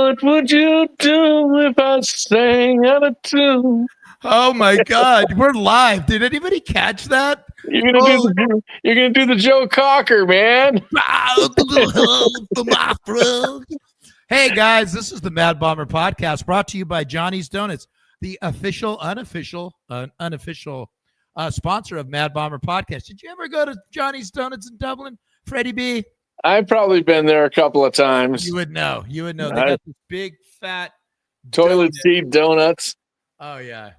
What would you do if I sang out of tune? Oh my God, we're live. Did anybody catch that? You're gonna do the Joe Cocker, man. Hey guys, this is the Mad Bomber Podcast, brought to you by Johnny's Donuts, the unofficial sponsor of Mad Bomber Podcast. Did you ever go to Johnny's Donuts in Dublin, Freddie B? I've probably been there a couple of times. You would know. They got this big fat toilet seat donuts. Oh yeah.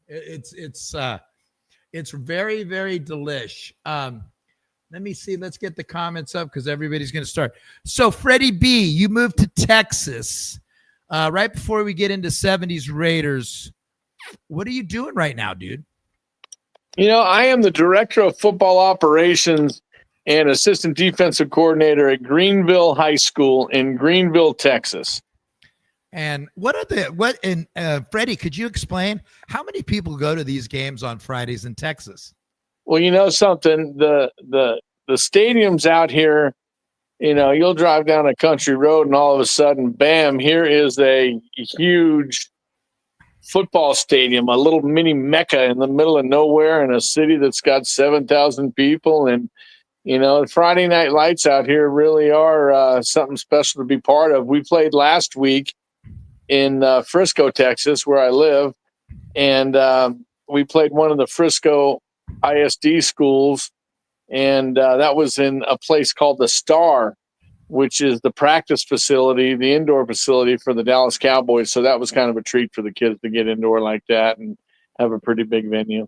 It's very, very delish. Let me see. Let's get the comments up because everybody's going to start. So Freddie B, you moved to Texas right before we get into 70's Raiders. What are you doing right now, dude? You know, I am the director of football operations and assistant defensive coordinator at Greenville High School in Greenville, Texas. And Freddie, could you explain how many people go to these games on Fridays in Texas? Well, you know something, the stadiums out here, you know, you'll drive down a country road and all of a sudden, bam, here is a huge football stadium, a little mini Mecca in the middle of nowhere in a city that's got 7,000 people. And, you know, Friday night lights out here really are something special to be part of. We played last week in Frisco, Texas, where I live, and we played one of the Frisco ISD schools, and that was in a place called the Star, which is the practice facility, the indoor facility for the Dallas Cowboys. So that was kind of a treat for the kids to get indoor like that and have a pretty big venue.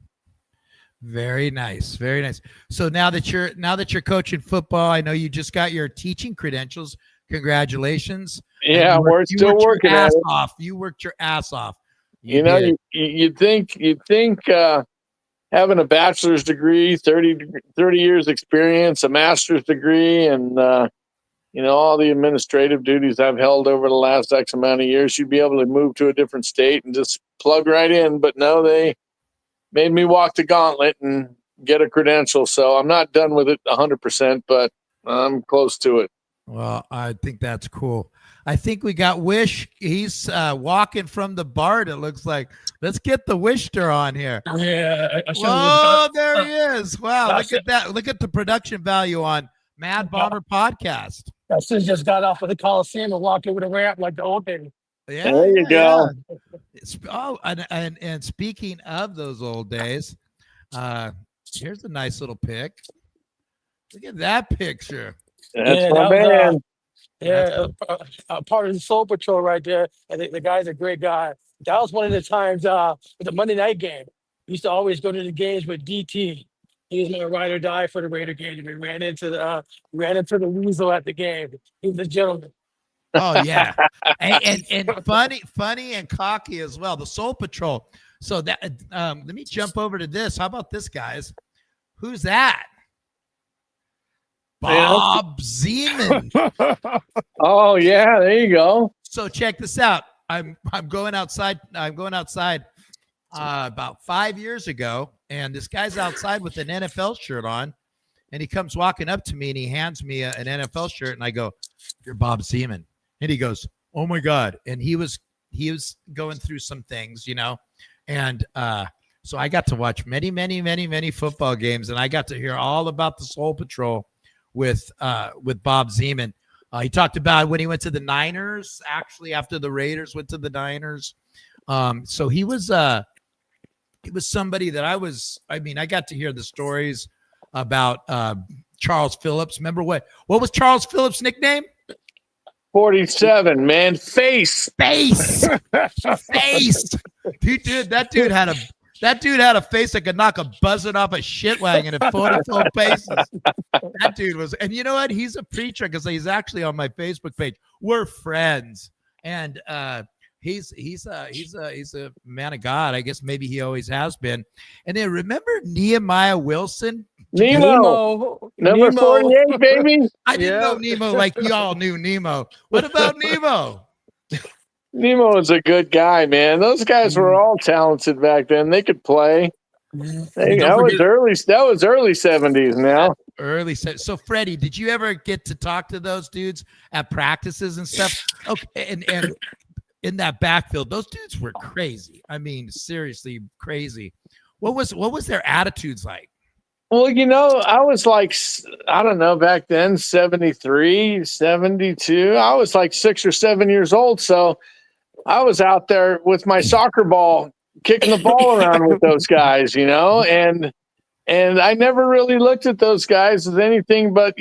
Very nice, very nice. So now that you're coaching football, I know you just got your teaching credentials. Congratulations. Yeah, we're still working at it. You worked your ass off. You'd think having a bachelor's degree, 30 years experience, a master's degree, and you know, all the administrative duties I've held over the last X amount of years, you'd be able to move to a different state and just plug right in. But no, they made me walk the gauntlet and get a credential. So I'm not done with it 100%, but I'm close to it. Well, I think that's cool. I think we got Wish. He's walking from the BART, it looks like. Let's get the Wishter on here. Yeah. Oh, there he is. Wow, look at that. Look at the production value on Mad Bomber Podcast. I just got off of the Coliseum and walked over the ramp like the old days. Yeah, there you go. And speaking of those old days, here's a nice little pic. Look at that picture. That's my man. Part of the Soul Patrol right there. And the guy's a great guy. That was one of the times with the Monday night game. We used to always go to the games with DT. He was my ride or die for the Raider game. We ran into the weasel at the game. He was a gentleman. Oh yeah, and funny and cocky as well. The Soul Patrol. So that let me jump over to this. How about this, guys? Who's that? Bob Zeman. Oh yeah, there you go. So check this out. I'm going outside. About 5 years ago, and this guy's outside with an NFL shirt on, and he comes walking up to me and he hands me an NFL shirt, and I go, "You're Bob Zeman," and he goes, "Oh my God!" And he was going through some things, you know, and so I got to watch many football games, and I got to hear all about the Soul Patrol with Bob Zeman. He talked about when he went to the Niners, actually after the Raiders went to the Niners. So he was somebody that I got to hear the stories about Charles Phillips. Remember what was Charles Phillips' nickname? 47, man. Face. Face. That dude had a face that could knock a buzzard off a shit wagon at 44 paces. That dude was, and you know what? He's a preacher because he's actually on my Facebook page. We're friends, and he's a man of God. I guess maybe he always has been. And then remember Nehemiah Wilson? Nemo. Number 48, baby. I didn't know Nemo like y'all knew Nemo. What about Nemo? Nemo was a good guy, man. Those guys were all talented back then. They could play. Hey, that was early 70s now. So Freddie, did you ever get to talk to those dudes at practices and stuff? Okay, and in that backfield, those dudes were crazy. I mean, seriously crazy. What was their attitudes like? Well, I was like, I don't know, back then, 73, 72. I was like 6 or 7 years old. So I was out there with my soccer ball, kicking the ball around with those guys, and I never really looked at those guys as anything but,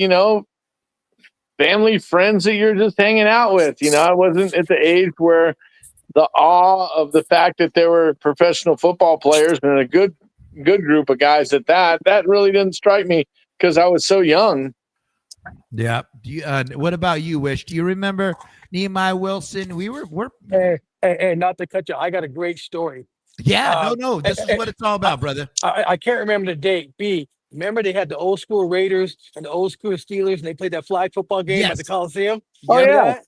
family, friends that you're just hanging out with. I wasn't at the age where the awe of the fact that there were professional football players and a good group of guys at that really didn't strike me because I was so young. Yeah. What about you, Wish? Do you remember Nehemiah Wilson? We're Hey, not to cut you. I got a great story. Yeah, no. This is what it's all about, brother. I can't remember the date. Remember they had the old school Raiders and the old school Steelers, and they played that flag football game at the Coliseum? Oh, yeah. That?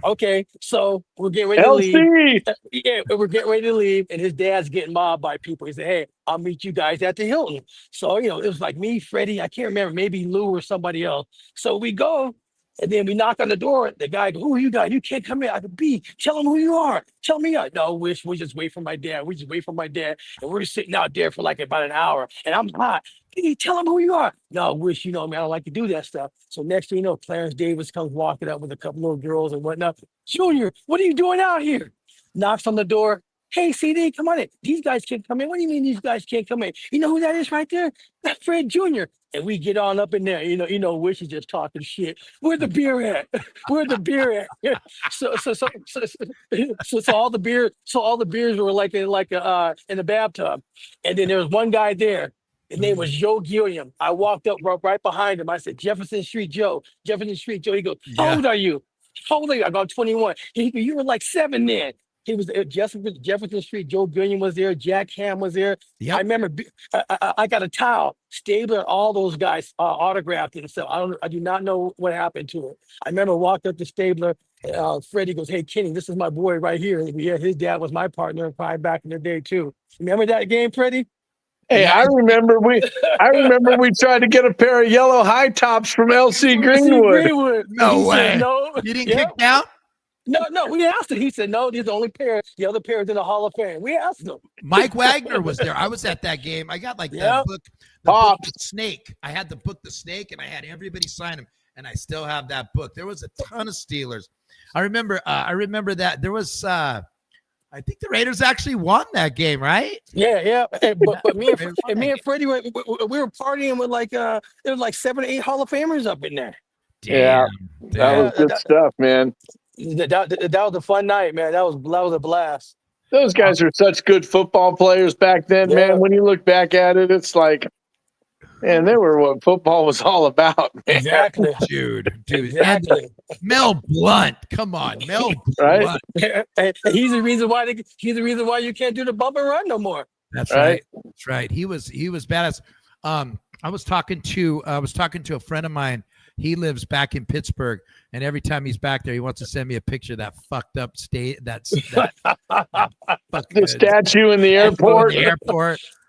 Okay, so we're getting ready to leave. Yeah, we're getting ready to leave, and his dad's getting mobbed by people. He said, "Hey, I'll meet you guys at the Hilton." So, it was like me, Freddie, I can't remember, maybe Lou or somebody else. So we go, and then we knock on the door. The guy goes, "Who are you guys? You can't come in." I go, "B, tell him who you are. Tell me." No, we just wait for my dad. We just wait for my dad. And we're sitting out there for like about an hour, and I'm hot. Hey, tell him who you are. No, Wish, me, I don't like to do that stuff. So next thing you know, Clarence Davis comes walking up with a couple little girls and whatnot. "Junior, what are you doing out here?" Knocks on the door. "Hey, CD, come on in. These guys can't come in." "What do you mean these guys can't come in?" "You know who that is right there? That's Fred Jr." And we get on up in there. Wish is just talking shit. "Where the beer at? Where the beer at?" So all the beers were like in the bathtub. And then there was one guy there. His name was Joe Gilliam. I walked up right behind him. I said, "Jefferson Street Joe. Jefferson Street Joe." He goes, "How old are you?" "How old are you?" I go, "21. He goes, "You were like 7 then." He was Jefferson Street. Joe Gilliam was there. Jack Ham was there. Yep. I remember I got a towel. Stabler, all those guys autographed it and stuff. I do not know what happened to it. I remember walked up to Stabler. Freddie goes, "Hey, Kenny, this is my boy right here." Yeah, his dad was my partner probably back in the day too. Remember that game, Freddie? Hey, I remember we tried to get a pair of yellow high tops from LC Greenwood. No way. Said, no. You didn't kick down? No, we asked him. He said, "No, these are the only pair. The other pair is in the Hall of Fame." We asked him. Mike Wagner was there. I was at that game. I got like the book, the Snake. I had the book, The Snake, and I had everybody sign them. And I still have that book. There was a ton of Steelers. I remember that there was, I think the Raiders actually won that game, right? Yeah. But me and Freddie, we were partying with there was like 7 or 8 Hall of Famers up in there. Damn. That was good stuff, man. That was a fun night, man. That was a blast. Those guys are such good football players back then, man. When you look back at it, it's like, man, they were what football was all about, man. Exactly. Dude. Exactly. Mel Blount. Come on, Mel Blount. Right? He's the reason why you can't do the bump and run no more. That's right. That's right. He was badass. I was talking to a friend of mine. He lives back in Pittsburgh, and every time he's back there, he wants to send me a picture of that fucked up state. The statue in the airport.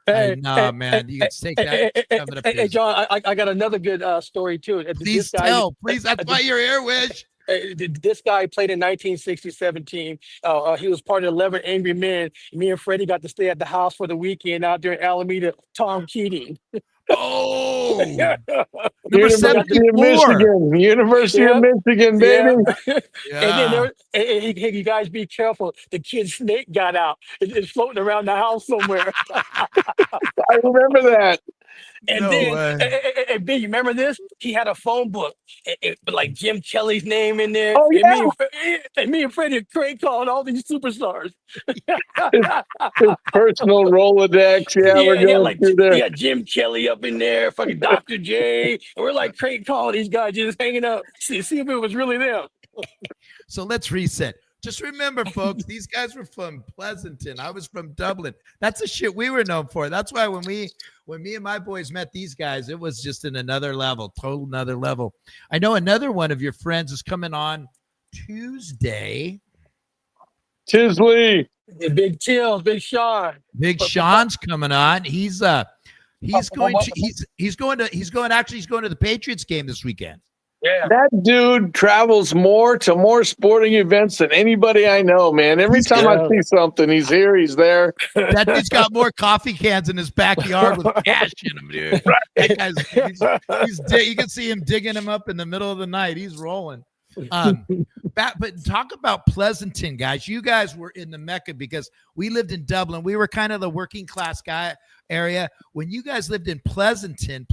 Hey, man, you can take that. Hey, John, I got another good story too. Please tell. Please, that's why you're here, Wish. This guy played in 1967 team. He was part of 11 Angry Men. Me and Freddie got to stay at the house for the weekend out there in Alameda. Tom Keating. Oh, number 74. University of Michigan, baby. And then you guys be careful. The kid's snake got out. It's floating around the house somewhere. I remember that. And then, B, you remember this? He had a phone book, like Jim Kelly's name in there. Oh, yeah. And me and Freddie Craig calling all these superstars. His personal Rolodex. We're going through there. Yeah, Jim Kelly up in there, fucking Dr. J. And we're like Craig calling these guys, just hanging out. See if it was really them. So let's reset. Just remember, folks, these guys were from Pleasanton. I was from Dublin. That's the shit we were known for. That's why when me and my boys met these guys, it was just in another level, total another level. I know another one of your friends is coming on Tuesday. Tisley. The Big Tills, Big Sean. Big Sean's coming on. He's going to the Patriots game this weekend. Yeah. That dude travels more sporting events than anybody I know, man. Every time I see something, he's here, he's there. That dude's got more coffee cans in his backyard with cash in them, dude. That guy's, you can see him digging him up in the middle of the night. He's rolling. But talk about Pleasanton, guys. You guys were in the Mecca because we lived in Dublin. We were kind of the working class guy area. When you guys lived in Pleasanton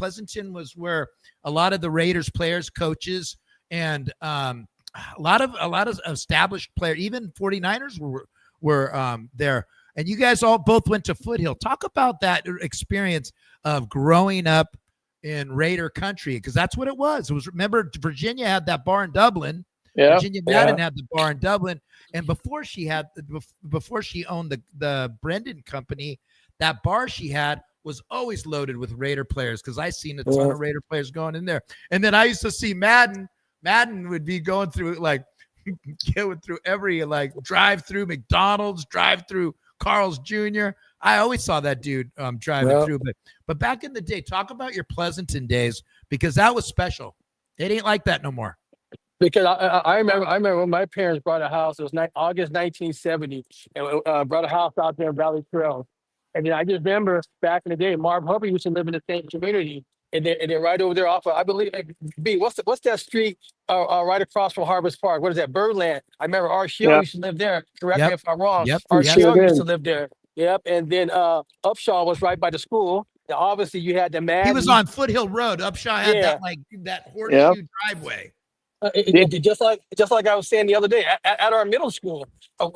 was where a lot of the Raiders players, coaches, and a lot of established players, even 49ers were there. And you guys both went to Foothill. Talk about that experience of growing up in Raider country, because that's what it was. Remember, Virginia had that bar in Dublin. Yeah. Virginia Madden had the bar in Dublin, and before she owned the Brendan Company, that bar she had was always loaded with Raider players, because I seen a ton of Raider players going in there. And then I used to see Madden. Madden would be going through every drive through McDonald's, drive through Carl's Jr. I always saw that dude driving through. But back in the day, talk about your Pleasanton days, because that was special. It ain't like that no more. Because I remember when my parents bought a house. It was August 1970, and brought a house out there in Valley Trail. And then I just remember back in the day, Marv Hubbard used to live in the same community, and then right over there off of, I believe, B, what's that street right across from Harvest Park? What is that? Birdland. I remember Arshio used to live there. Correct me if I'm wrong. Arshio used to live there. Yep. And then Upshaw was right by the school. Now, obviously, you had the man. He was on Foothill Road. Upshaw had that horseshoe driveway. Just like I was saying the other day, at our middle school,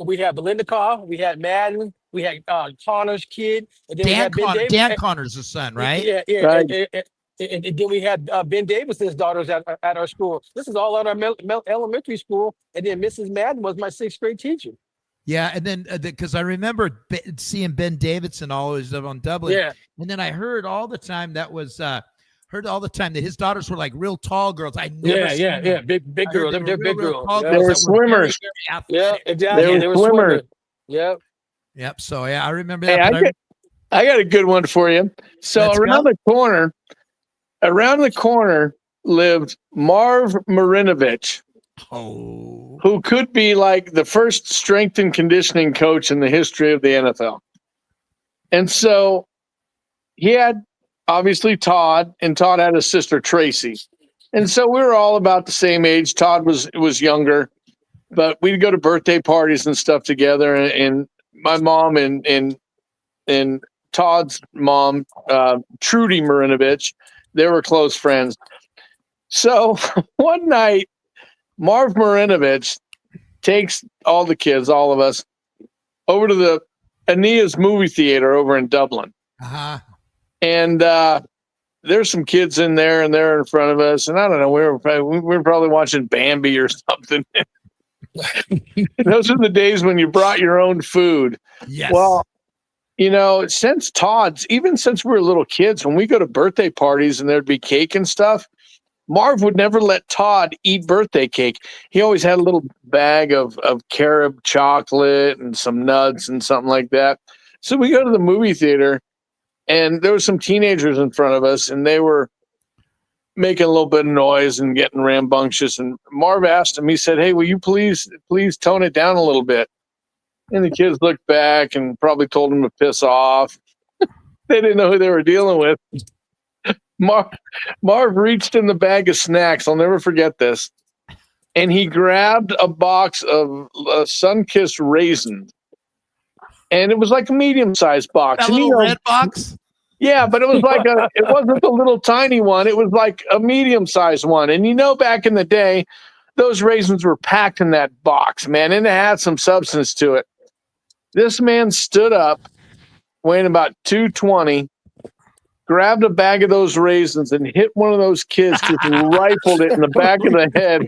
we had Biletnikoff, we had Madden, we had Connor's kid, and then Dan Connor's the son, right? Yeah. Right. And then we had Ben Davis's daughters at our school. This is all at our elementary school, and then Mrs. Madden was my 6th grade teacher. Yeah, and then because I remember seeing Ben Davidson always on Dublin. Yeah, and then I heard all the time that his daughters were like real tall girls. I never big girls. They're big girls. They were swimmers. Yeah, exactly. They were swimmers. Yep. So I remember that. Hey, I got a good one for you. So around the corner lived Marv Marinovich, who could be like the first strength and conditioning coach in the history of the NFL. And so he had obviously Todd, and Todd had a sister, Tracy. And so we were all about the same age. Todd was younger, but we'd go to birthday parties and stuff together. And my mom and Todd's mom, Trudy Marinovich, they were close friends. So one night, Marv Marinovich takes all the kids, all of us, over to the Aeneas movie theater over in Dublin. Uh-huh. And there's some kids in there, and they're in front of us. And I don't know, we were probably watching Bambi or something. Those are the days when you brought your own food. Yes. Well, since even since we were little kids, when we go to birthday parties and there'd be cake and stuff, Marv would never let Todd eat birthday cake. He always had a little bag of carob chocolate and some nuts and something like that. So we go to the movie theater, and there were some teenagers in front of us, and they were making a little bit of noise and getting rambunctious. And Marv asked him, he said, "Hey, will you please tone it down a little bit?" And the kids looked back and probably told him to piss off. They didn't know who they were dealing with. Marv reached in the bag of snacks. I'll never forget this. And he grabbed a box of Sunkist raisins. And it was like a medium-sized box. That little red box? Yeah, but it was it wasn't the little tiny one. It was like a medium-sized one. And back in the day, those raisins were packed in that box, man, and it had some substance to it. This man stood up, weighing about 220, grabbed a bag of those raisins and hit one of those kids, just rifled it in the back of the head.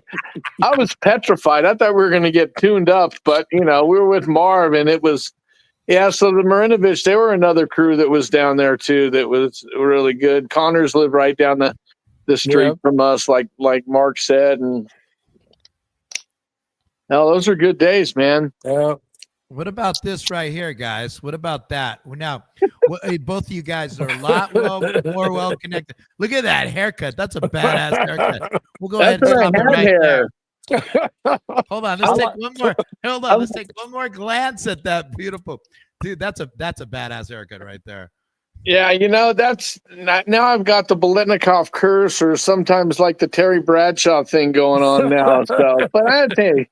I was petrified. I thought we were going to get tuned up, but, we were with Marv, and it was – yeah, so the Marinovich, they were another crew that was down there too that was really good. Connors lived right down the street from us, like Mark said. And no, those are good days, man. Yeah. What about this right here, guys? What about that? Well, now, both of you guys are a lot more well connected. Look at that haircut. That's a badass haircut. We'll go ahead and That's stop it what I right had there. there. Hold on. Let's take one more. Hold on. Let's take one more glance at that beautiful dude. That's a badass haircut right there. Yeah, that's now I've got the Biletnikoff curse, or sometimes like the Terry Bradshaw thing going on now. So, but I tell you.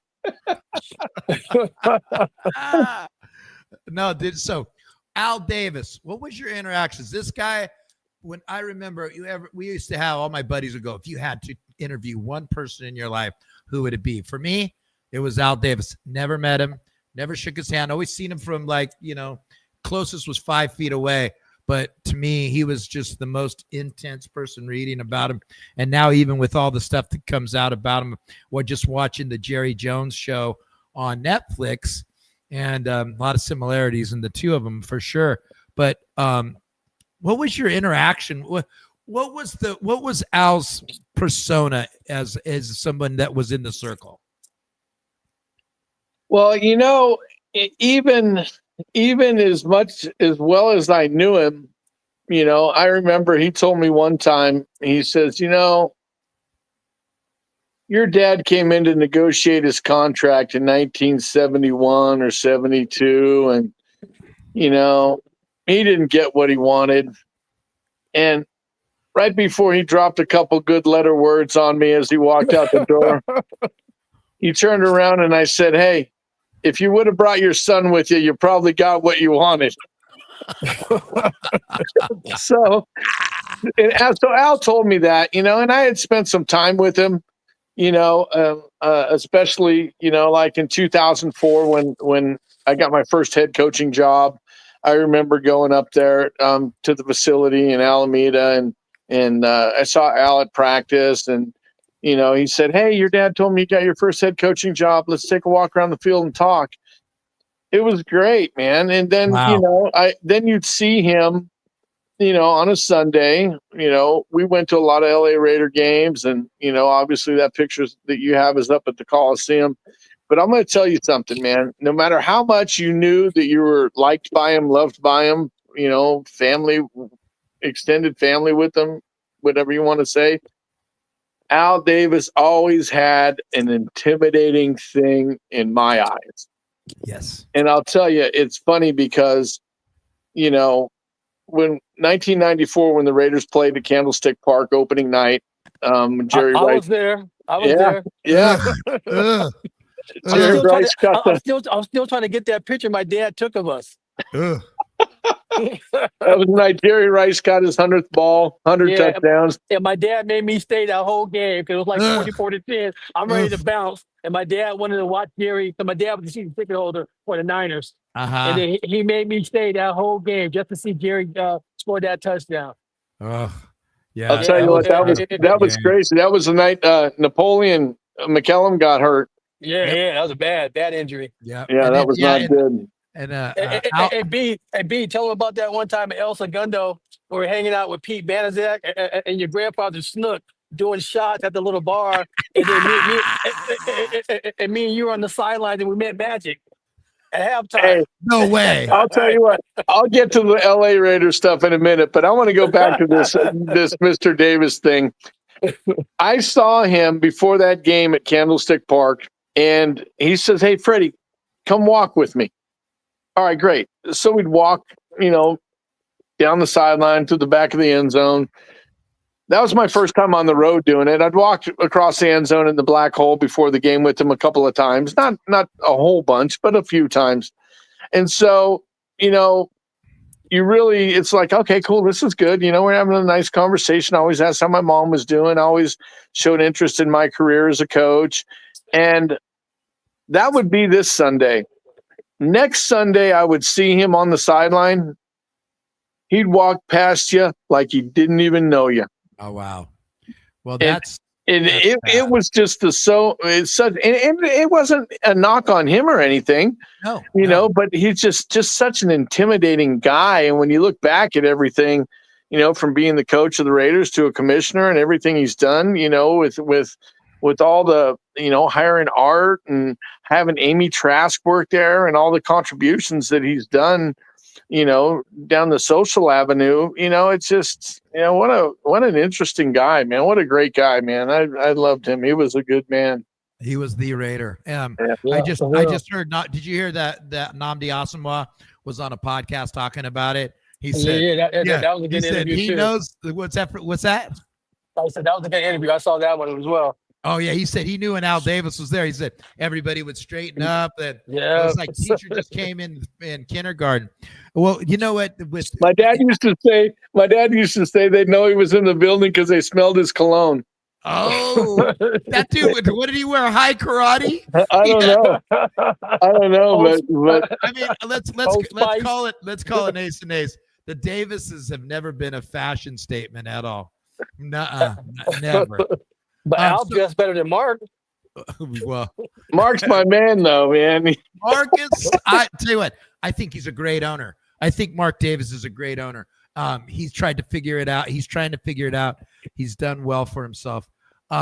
No, so Al Davis, what was your interactions? This guy, when I remember we used to have, all my buddies would go, if you had to interview one person in your life, who would it be? For me, it was Al Davis. Never met him, never shook his hand, always seen him from closest was 5 feet away. But to me, he was just the most intense person reading about him. And now even with all the stuff that comes out about him, or just watching the Jerry Jones show on Netflix, and a lot of similarities in the two of them for sure. But what was your interaction? What was Al's persona as someone that was in the circle? Well, even as much as well as I knew him, I remember he told me one time, he says, your dad came in to negotiate his contract in 1971 or 72. And, he didn't get what he wanted. And right before he dropped a couple good letter words on me as he walked out the door, he turned around and I said, hey, if you would have brought your son with you, you probably got what you wanted. So Al told me that, and I had spent some time with him, especially, like in 2004 when I got my first head coaching job. I remember going up there to the facility in Alameda, and I saw Al at practice, and he said, hey, your dad told me you got your first head coaching job. Let's take a walk around the field and talk. It was great, man. And then, wow. Then you'd see him, on a Sunday. We went to a lot of LA Raider games, and, obviously that picture that you have is up at the Coliseum. But I'm going to tell you something, man. No matter how much you knew that you were liked by him, loved by him, family, extended family with him, whatever you want to say, Al Davis always had an intimidating thing in my eyes. Yes. And I'll tell you, it's funny because, when 1994, when the Raiders played at Candlestick Park opening night, Jerry I Rice. was there. I was there. Yeah. Jerry Rice got I'm still trying to get that picture my dad took of us. That was the night Jerry Rice got his 100th ball, 100 touchdowns. And my dad made me stay that whole game because it was like 24-10. I'm ready to bounce. And my dad wanted to watch Jerry. So my dad was the season ticket holder for the Niners. And then he made me stay that whole game just to see Jerry score that touchdown. Oh, yeah. I'll tell you what, that was crazy. That was the night Napoleon McCallum got hurt. Yeah, that was a bad injury. Yeah, that was not good. And B, tell him about that one time at El Segundo where we're hanging out with Pete Banaszak and your grandfather Snook doing shots at the little bar, and then me and you were on the sidelines and we met Magic at halftime. Hey, no way. I'll tell you what. I'll get to the LA Raiders stuff in a minute, but I want to go back to this Mr. Davis thing. I saw him before that game at Candlestick Park, and he says, "Hey, Freddie, come walk with me." All right, great. So we'd walk, down the sideline to the back of the end zone. That was my first time on the road doing it. I'd walked across the end zone in the black hole before the game with him a couple of times, not a whole bunch, but a few times. And so, it's like, okay, cool. This is good. We're having a nice conversation. I always asked how my mom was doing. I always showed interest in my career as a coach. And that would be this Sunday. Next Sunday, I would see him on the sideline. He'd walk past you like he didn't even know you. Oh, wow. Well, it was just it wasn't a knock on him or anything, but he's just such an intimidating guy. And when you look back at everything, from being the coach of the Raiders to a commissioner and everything he's done, with with all the, hiring Art and having Amy Trask work there and all the contributions that he's done, down the social avenue, it's just, what an interesting guy, man. What a great guy, man. I loved him. He was a good man. He was the Raider. Yeah, I just heard. Not did you hear that Nnamdi Asomugha was on a podcast talking about it? He said, that was a good interview. He too. knows what's that. What's that? I said that was a good interview. I saw that one as well. Oh yeah, he said he knew when Al Davis was there. He said everybody would straighten up. That it was like teacher just came in kindergarten. Well, you know what? With my dad used to say they'd know he was in the building because they smelled his cologne. Oh, that dude! What did he wear? High karate? I don't know, but I mean, let's call it ace and ace. The Davises have never been a fashion statement at all. Nuh-uh, never. But Al's dressed better than Mark. Well, Mark's my man, though, man. Marcus, I tell you what, I think he's a great owner. I think Mark Davis is a great owner. He's tried to figure it out. He's trying to figure it out. He's done well for himself.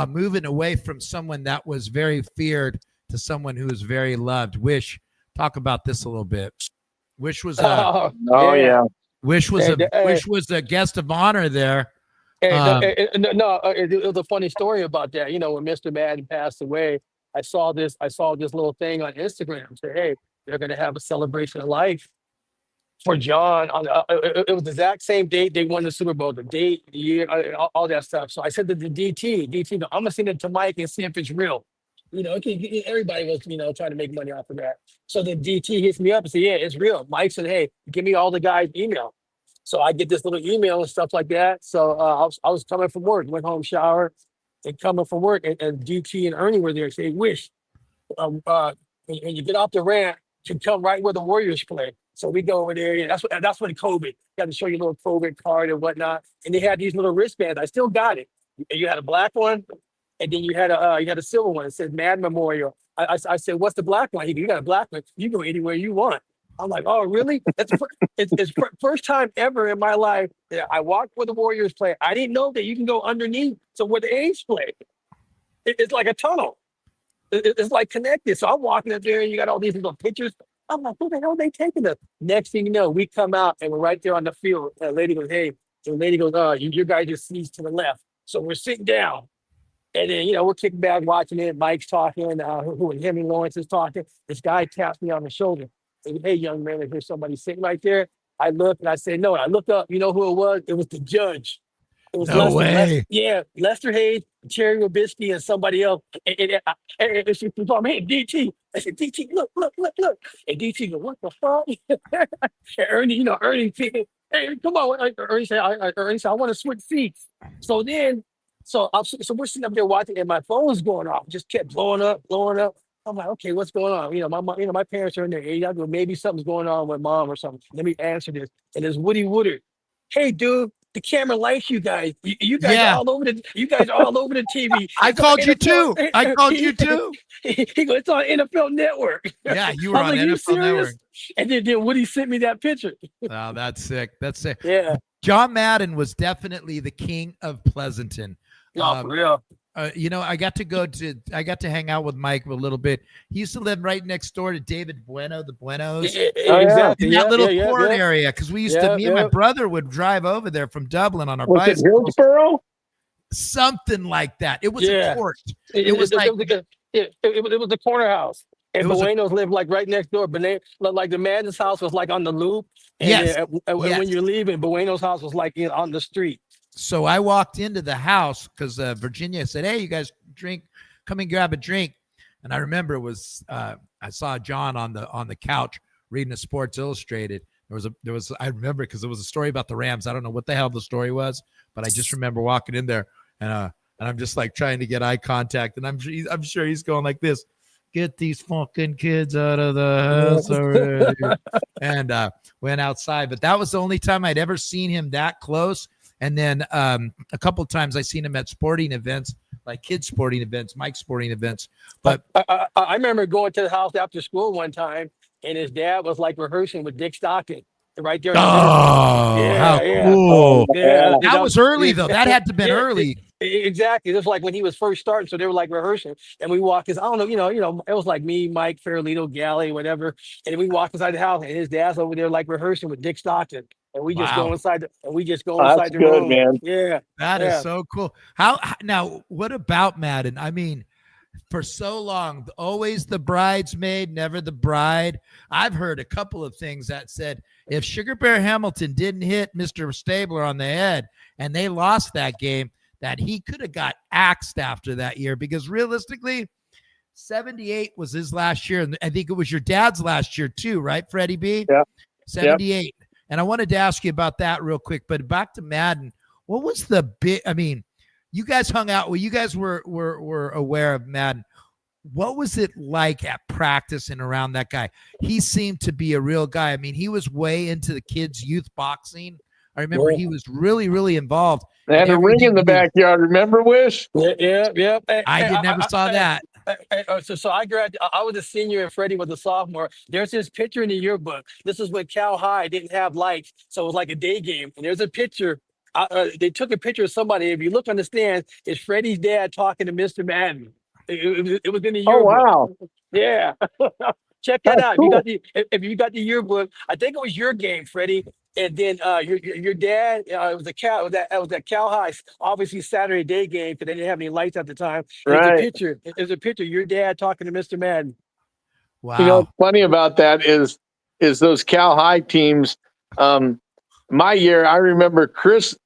Moving away from someone that was very feared to someone who is very loved. Wish, talk about this a little bit. Wish was Wish was a guest of honor there. It was a funny story about that. When Mr. Madden passed away, I saw this little thing on Instagram. Say, hey, they're going to have a celebration of life for John. It was the exact same date they won the Super Bowl, the date, the year, all that stuff. So I said to the DT, I'm going to send it to Mike and see if it's real. Everybody was, trying to make money off of that. So the DT hits me up and said, yeah, it's real. Mike said, hey, give me all the guys' email. So I get this little email and stuff like that. So I was coming from work, went home, showered, and coming from work, and DT and Ernie were there. Say, Wish, when you get off the ramp, you come right where the Warriors play. So we go over there. And that's when COVID. You got to show your little COVID card and whatnot. And they had these little wristbands. I still got it. You had a black one, and then you had a silver one. It said Mad Memorial. I said, what's the black one? He goes, you got a black one. You go anywhere you want. I'm like, oh, really? It's first time ever in my life that I walked where the Warriors play. I didn't know that you can go underneath to where the A's play. It's like a tunnel. It's like connected. So I'm walking up there and you got all these little pictures. I'm like, who the hell are they taking us? Next thing you know, we come out and we're right there on the field. And the lady goes, hey. And the lady goes, your guy just sees to the left. So we're sitting down. And then, we're kicking back watching it. Mike's talking. Henry Lawrence is talking. This guy taps me on the shoulder. Hey, young man, if there's somebody sitting right there, I look and I say, no. I looked up, you know who it was? It was the judge. It was no way. Lester Hayes, Cherry Robisky, and somebody else. And she told me, hey, DT. I said, DT, look. And DT goes, what the fuck? And Ernie, hey, come on. Ernie said, I want to switch seats. So we're sitting up there watching, and my phone's going off. Just kept blowing up. I'm like, okay, what's going on? My parents are in their age. I go, maybe something's going on with mom or something. Let me answer this. And it's Woody Woodard. Hey, dude, the camera likes you guys. You guys are all over the TV. I called you too. He goes, it's on NFL Network. Yeah, you were on NFL Network. And then Woody sent me that picture. Oh, that's sick. Yeah. John Madden was definitely the king of Pleasanton. For real. I got to hang out with Mike a little bit. He used to live right next door to David Bueno, the Buenos. Exactly. In that little port area. Because me and my brother would drive over there from Dublin on our bicycles. Hillsborough? Something like that. It was a port. It was the corner house. And Bueno's lived like right next door. But like the Madden's house was like on the loop. And when you're leaving, Bueno's house was like on the street. So I walked into the house because Virginia said, hey, you guys come and grab a drink. And I remember it was I saw John on the couch reading a Sports Illustrated. I remember because it was a story about the Rams. I don't know what the hell the story was, but I just remember walking in there and I'm just like trying to get eye contact. And I'm sure he's going like this. Get these fucking kids out of the house already. And went outside. But that was the only time I'd ever seen him that close. And then a couple of times I seen him at sporting events, like kids' sporting events, Mike's sporting events. But I remember going to the house after school one time, and his dad was like rehearsing with Dick Stockton. right there in the middle. Oh, how Yeah. cool. Yeah, That was early, though. That had to have been early. Exactly. It was like when he was first starting, so they were like rehearsing, and we walked. Cause I don't know, it was like me, Mike, Farrellino, Galley, whatever, and we walked inside the house, and his dad's over there like rehearsing with Dick Stockton, and we just go Wow. inside, That's the good, room. man. Yeah, That is so cool. Now, what about Madden? I mean, for so long, always the bridesmaid, never the bride. I've heard a couple of things that said if Sugar Bear Hamilton didn't hit Mr. Stabler on the head and they lost that game, that he could have got axed after that year, because realistically, 78 was his last year. And I think it was your dad's last year too, right, Freddie B? Yeah. 78. Yep. And I wanted to ask you about that real quick, but back to Madden. What was the big, I mean, you guys hung out, well, you guys were aware of Madden. What was it like at practice and around that guy? He seemed to be a real guy. I mean, he was way into the kids' youth boxing. I remember he was really, really involved. They had a ring in the backyard. Remember, Wish? Yeah. I never saw that. So I was a senior and Freddie was a sophomore. There's this picture in the yearbook. This is when Cal High didn't have lights, so it was like a day game. And there's a picture. They took a picture of somebody. If you look on the stand, it's Freddie's dad talking to Mr. Madden. It was in the yearbook. Oh, wow. Yeah. Check that out. Cool. If you got the yearbook, I think it was your game, Freddie. And then your dad, it was a Cal. That was at Cal High. Obviously Saturday day game because they didn't have any lights at the time. There's a picture. There's a picture. Your dad talking to Mr. Madden. Wow. You know what's funny about that is those Cal High teams. My year, I remember Chris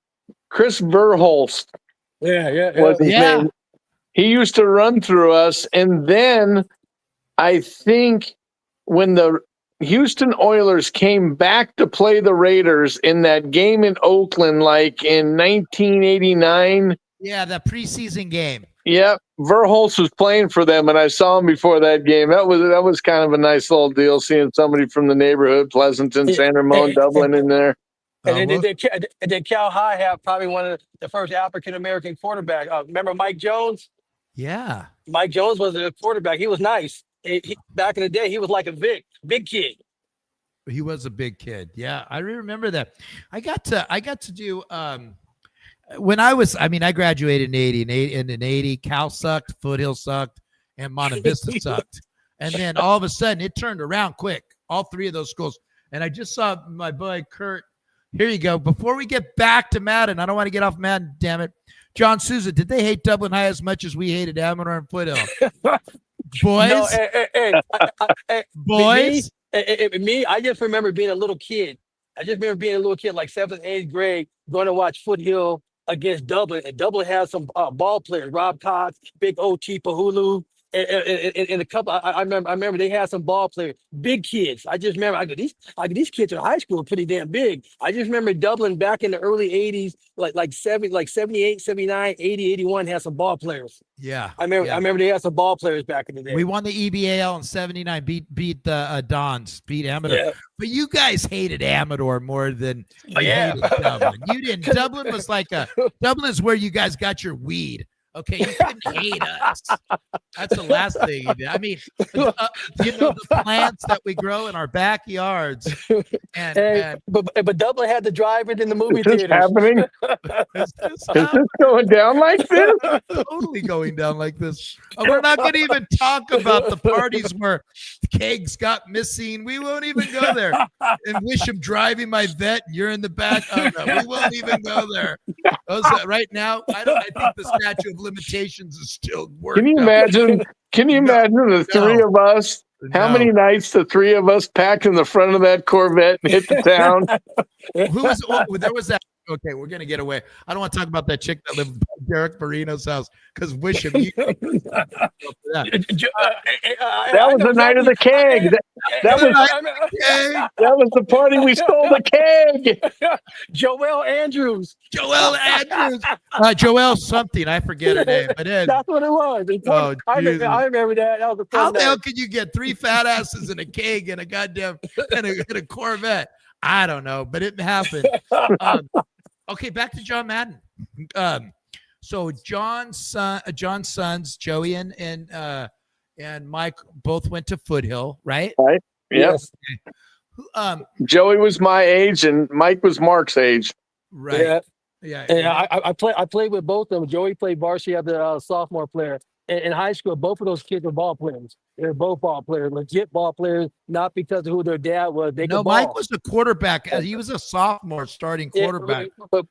Verholst. Was his name. He used to run through us, and then I think when the Houston Oilers came back to play the Raiders in that game in Oakland, like in 1989. Yeah, the preseason game. Yep, Verholst was playing for them, and I saw him before that game. That was kind of a nice little deal, seeing somebody from the neighborhood, Pleasanton, San Ramon, Dublin, in there. And then Cal High have probably one of the first African American quarterback. Remember Mike Jones? Yeah, Mike Jones was a quarterback. He was nice. Back in the day, he was like a big kid. He was a big kid. Yeah, I remember that. I got to do when I graduated in 80, and in 80, Cal sucked, Foothill sucked, and Monte Vista sucked. And then all of a sudden it turned around quick, all three of those schools. And I just saw my boy Kurt. Here you go. Before we get back to Madden, I don't want to get off Madden, damn it. John Sousa, did they hate Dublin High as much as we hated Amador and Foothill? Boys? No, boys? Me, I just remember being a little kid. Like 7th, 8th grade, going to watch Foothill against Dublin. And Dublin had some ball players, Rob Cox, Big O.T. Pahulu, and a couple. I remember they had some ball players, big kids. I just remember these kids in high school are pretty damn big. I just remember Dublin back in the early 80s, like 78, 79, 80, 81 had some ball players. Yeah. I remember they had some ball players back in the day. We won the EBAL in 79, beat the Dons, beat Amador. Yeah. But you guys hated Amador more than you hated Dublin. You didn't. Dublin was Dublin is where you guys got your weed. Okay, you couldn't hate us. That's the last thing you did. I mean, the plants that we grow in our backyards. But Dublin had the drive-in in the movie theaters. Happening? Is this going down like this? Totally going down like this. We're not going to even talk about the parties where kegs got missing. We won't even go there. And Wishom driving my vet, and you're in the back. Oh, no, we won't even go there. Right now, I think the statute of limitations is still working. Can you imagine the three of us? How many nights the three of us packed in the front of that Corvette and hit the town? There was that. Okay, we're gonna get away. I don't want to talk about that chick that lived in Derek Marino's house because Wishom. That was the night of the keg. That was the party we stole the keg. Joelle Andrews. Joelle something. I forget her name, but that's what it was. I remember that. That was how the hell could you get three fat asses in a keg and a goddamn and a Corvette? I don't know, but it happened. Okay, back to John Madden. So John's sons, Joey and Mike, both went to Foothill, right? Right. Yes. Okay. Who, Joey was my age, and Mike was Mark's age. right. Yeah. Yeah. And I played with both of them. Joey played varsity as a sophomore player. In high school, both of those kids were ball players. They were both ball players, legit ball players, not because of who their dad was. They No, could ball. Mike was a quarterback. He was a sophomore starting Yeah, quarterback.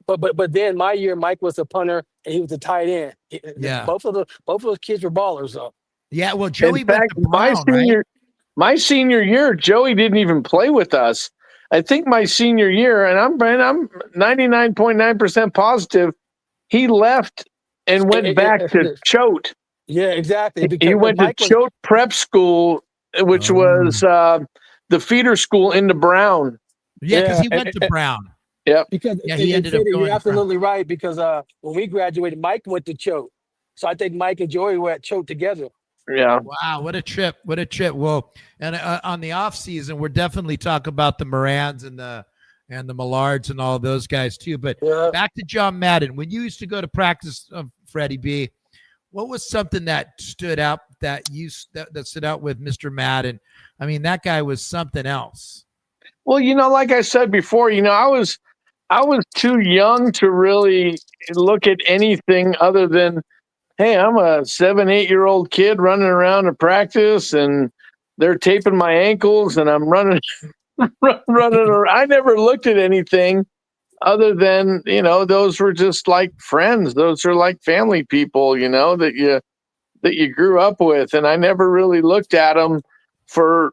but then my year, Mike was a punter and he was a tight end. Yeah. Both of those kids were ballers though. Yeah, well, Joey In went fact, to Brown, right? my senior year, Joey didn't even play with us. I think my senior year, and I'm 99.9% positive, he left and went back to Choate. Yeah, exactly. He Because went to Mike was, Choate Prep School, which was the feeder school into Brown. Yeah, because Yeah, he went to Brown. because Yeah, he ended up Freddie, going you're to absolutely right. Because when we graduated, Mike went to Choate. So I think Mike and Joey were at Choate together. Yeah. Wow, what a trip! What a trip! Well, and on the off season, we're definitely talk about the Morans and the Millards and all of those guys too. But Yeah. back to John Madden. When you used to go to practice, Freddie B, what was something that stood out that stood out with Mr. Madden? I mean, that guy was something else. Well, like I said before, I was too young to really look at anything other than, hey, I'm a 7-8-year-old kid running around to practice, and they're taping my ankles, and I'm running around. I never looked at anything other than, those were just like friends. Those are like family people, that you grew up with. And I never really looked at them for,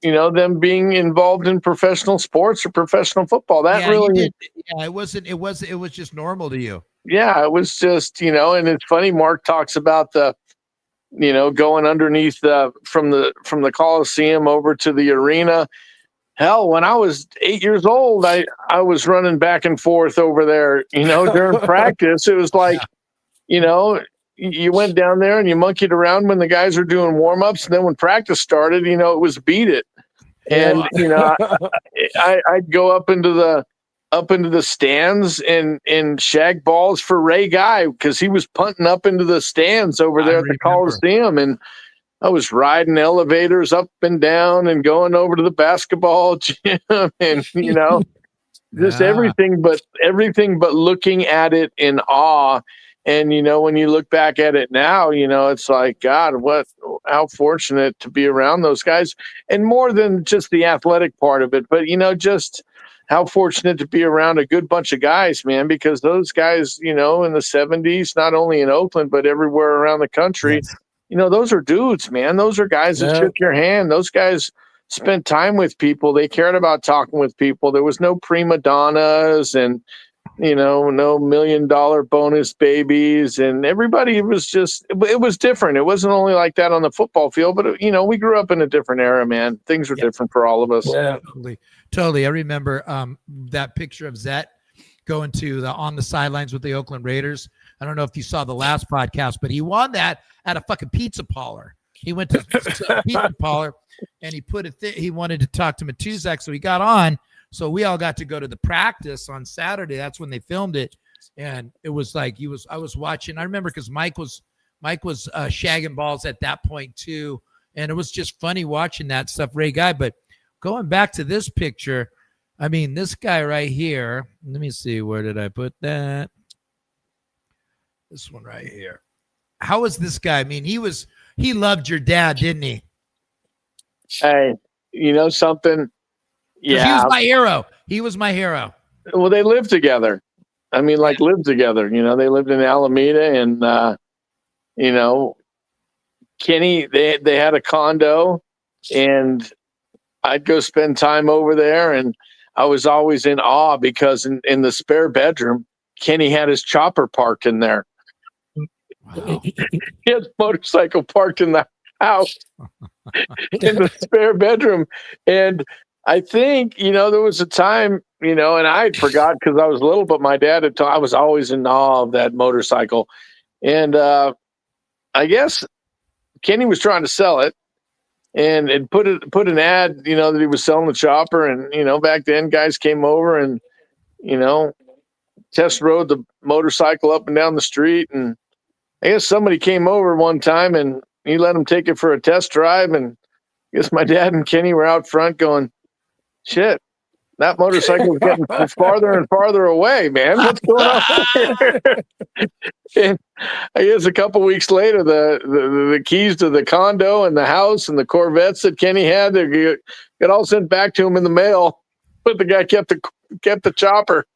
them being involved in professional sports or professional football. That Yeah, really, you did. Yeah, it wasn't. It was just normal to you. yeah, it was just, and it's funny. Mark talks about the, going underneath from the Coliseum over to the arena. Hell, when I was 8 years old, I was running back and forth over there, during practice. It was like, you went down there and you monkeyed around when the guys were doing warm-ups. And then when practice started, it was beat it. And, I'd go up into the stands and shag balls for Ray Guy because he was punting up into the stands over there at the Coliseum. And I was riding elevators up and down and going over to the basketball gym and, just everything but looking at it in awe. And, when you look back at it now, it's like, God, how fortunate to be around those guys. And more than just the athletic part of it, but, just how fortunate to be around a good bunch of guys, man, because those guys, in the 70s, not only in Oakland, but everywhere around the country, those are dudes, man. Those are guys that shook your hand. Those guys spent time with people. They cared about talking with people. There was no prima donnas and, no $1 million bonus babies, and everybody was just, it was different. It wasn't only like that on the football field, but we grew up in a different era, man. Things were different for all of us. Yeah. Totally. I remember that picture of Zet going to on the sidelines with the Oakland Raiders. I don't know if you saw the last podcast, but he won that at a fucking pizza parlor. He went to a pizza parlor and he he wanted to talk to Matuzak, so he got on. So we all got to go to the practice on Saturday. That's when they filmed it. And it was like I was watching. I remember because Mike was shagging balls at that point too. And it was just funny watching that stuff, Ray Guy. But going back to this picture, I mean, this guy right here, let me see, where did I put that? This one right here. How was this guy? I mean, he loved your dad, didn't he? Hey, something? Yeah. He was my hero. He was my hero. Well, they lived together. I mean, lived together. They lived in Alameda, and Kenny, they had a condo, and I'd go spend time over there, and I was always in awe because in the spare bedroom, Kenny had his chopper parked in there. Wow. He had his motorcycle parked in the house in the spare bedroom, and I think, there was a time, and I forgot because I was little, but my dad had I was always in awe of that motorcycle. And I guess Kenny was trying to sell it and put an ad, that he was selling the chopper. And, back then guys came over and, test rode the motorcycle up and down the street. And I guess somebody came over one time and he let him take it for a test drive. And I guess my dad and Kenny were out front going, shit, that motorcycle's getting farther and farther away, man. What's going on here? And I guess a couple weeks later, the keys to the condo and the house and the Corvettes that Kenny had, they got all sent back to him in the mail. But the guy kept the chopper.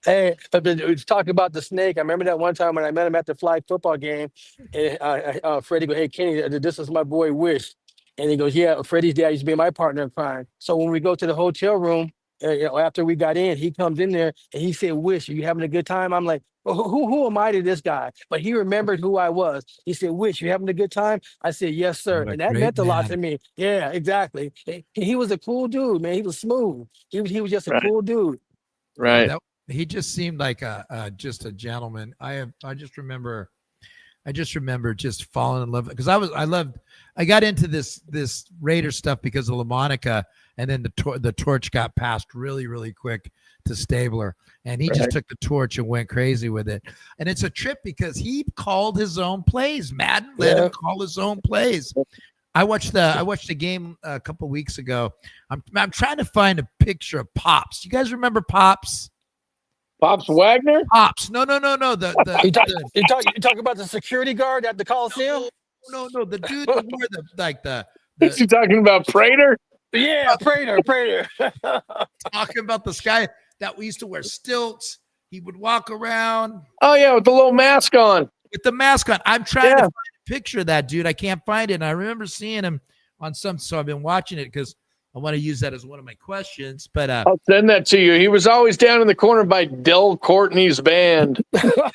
Hey, talking about the snake. I remember that one time when I met him at the flag football game, and Freddie goes, "Hey, Kenny, this is my boy Wish," and he goes, "Yeah, Freddie's dad used to be my partner in crime." So when we go to the hotel room, after we got in, he comes in there and he said, "Wish, are you having a good time?" I'm like, well, who am I to this guy? But he remembered who I was. He said, "Wish, you having a good time?" I said, "Yes, sir." What a And that great meant a lot to man. me. Yeah, exactly. He was a cool dude, man. He was smooth. He was just a Right. cool dude. Right. Yeah, he just seemed like just a gentleman. I just remember just falling in love because I got into this Raider stuff because of LaMonica, and then the torch got passed really, really quick to Stabler, and he just took the torch and went crazy with it. And it's a trip because he called his own plays. Madden let him call his own plays. I watched the game a couple weeks ago. I'm trying to find a picture of Pops. You guys remember Pops? Pops Wagner? Pops. No. You talk about the security guard at the Coliseum? No. The dude that wore Is he talking about Prater? Yeah, Prater. talking about this guy that we used to wear stilts. He would walk around. Oh yeah, with the little mask on. With the mask on. I'm trying to find a picture of that dude. I can't find it. And I remember seeing him on so I've been watching it because I want to use that as one of my questions. But I'll send that to you. He was always down in the corner by Del Courtney's band.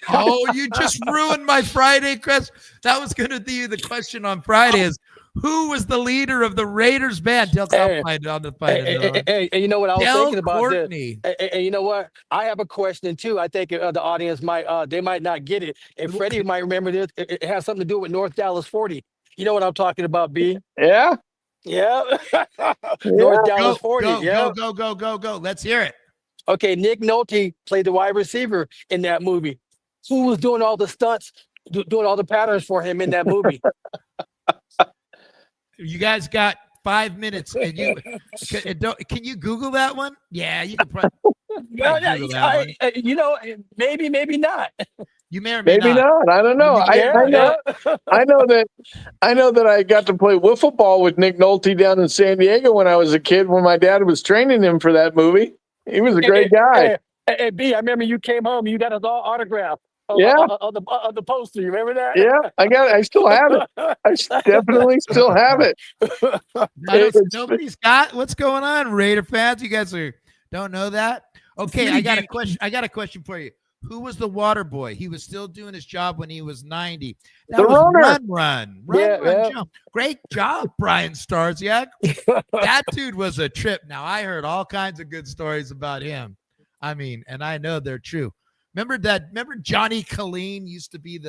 Oh, you just ruined my Friday question. That was going to be the question on Friday is who was the leader of the Raiders band? Del, I'll find it on the find it. Hey, you know what I was Del thinking about Courtney. this? And you know what? I have a question too. I think the audience might they might not get it. And Freddie might remember this. It has something to do with North Dallas 40. You know what I'm talking about, B? Yeah? Yeah. North Dallas 40. Go. Let's hear it. Okay, Nick Nolte played the wide receiver in that movie. Who was doing all the stunts, doing all the patterns for him in that movie? You guys got 5 minutes. And can you Google that one? Yeah, you can probably Google that one. You know, maybe not. You may or may Maybe not. I don't know. I know that I got to play wiffle ball with Nick Nolte down in San Diego when I was a kid when my dad was training him for that movie. He was a great guy. Hey, B, I remember you came home, you got us all autographed. On the poster. You remember that? Yeah, I still have it. I definitely still have it. Nobody's got what's going on, Raider fans. You guys don't know that? Okay, I got a question for you. Who was the water boy? He was still doing his job when he was 90. That was run, jump. Great job, Brian Starsiak. That dude was a trip. Now, I heard all kinds of good stories about him. I mean, and I know they're true. Remember Johnny Colleen used to be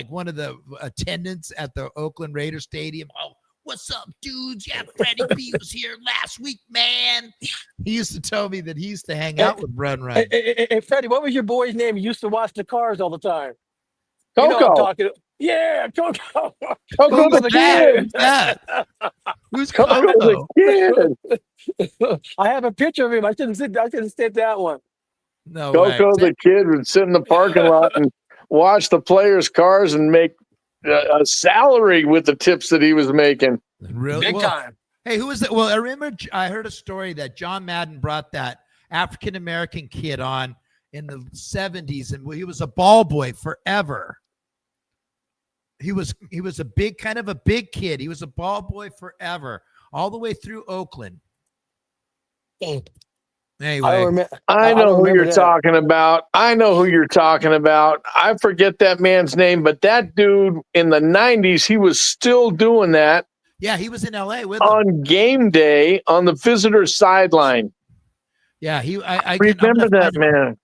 one of the attendants at the Oakland Raiders Stadium. Oh, what's up, dudes? Yeah, Freddie B was here last week, man. He used to tell me that he used to hang out with Run. Hey, Freddie, what was your boy's name? He used to watch the cars all the time. Coco. You know I'm talking. Yeah, Coco. Coco the kid. Who's Coco the kid? I have a picture of him. I should have said that one. No Coco way. the kid would sit in the parking lot and watch the players' cars and make a salary with the tips that he was making. Really? Big time. Hey, who was that? Well, I remember I heard a story that John Madden brought that African-American kid on in the 70s, and he was a ball boy forever. He was a big kid. He was a ball boy forever, all the way through Oakland. Anyway, I know who you're talking about. I forget that man's name, but that dude in the 90s, he was still doing that. Yeah, he was in LA with on game day on the visitor sideline. Yeah, I remember that man.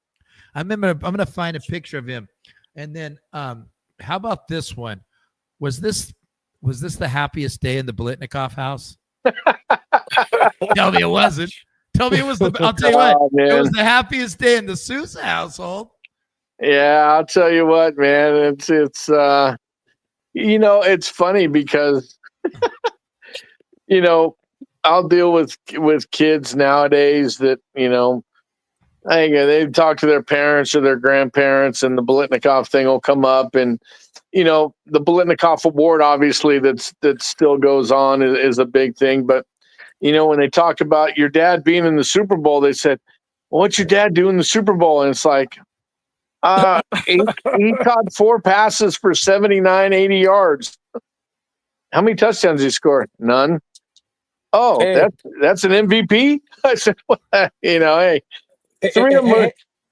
I'm going to find a picture of him. And then how about this one? Was this the happiest day in the Biletnikoff house? Tell me it wasn't. Tell me it was I'll tell you what. It was the happiest day in the Sousa household. Yeah, I'll tell you what, man. It's it's funny because I'll deal with kids nowadays that, they talk to their parents or their grandparents, and the Biletnikoff thing will come up, and the Biletnikoff award, obviously, that still goes on is a big thing. But when they talk about your dad being in the Super Bowl, they said, well, "What's your dad doing in the Super Bowl?" And it's like, he caught 4 passes for 79, 80 yards. How many touchdowns did he score? None. Oh, Hey. that's an MVP. I said, well, hey. Three of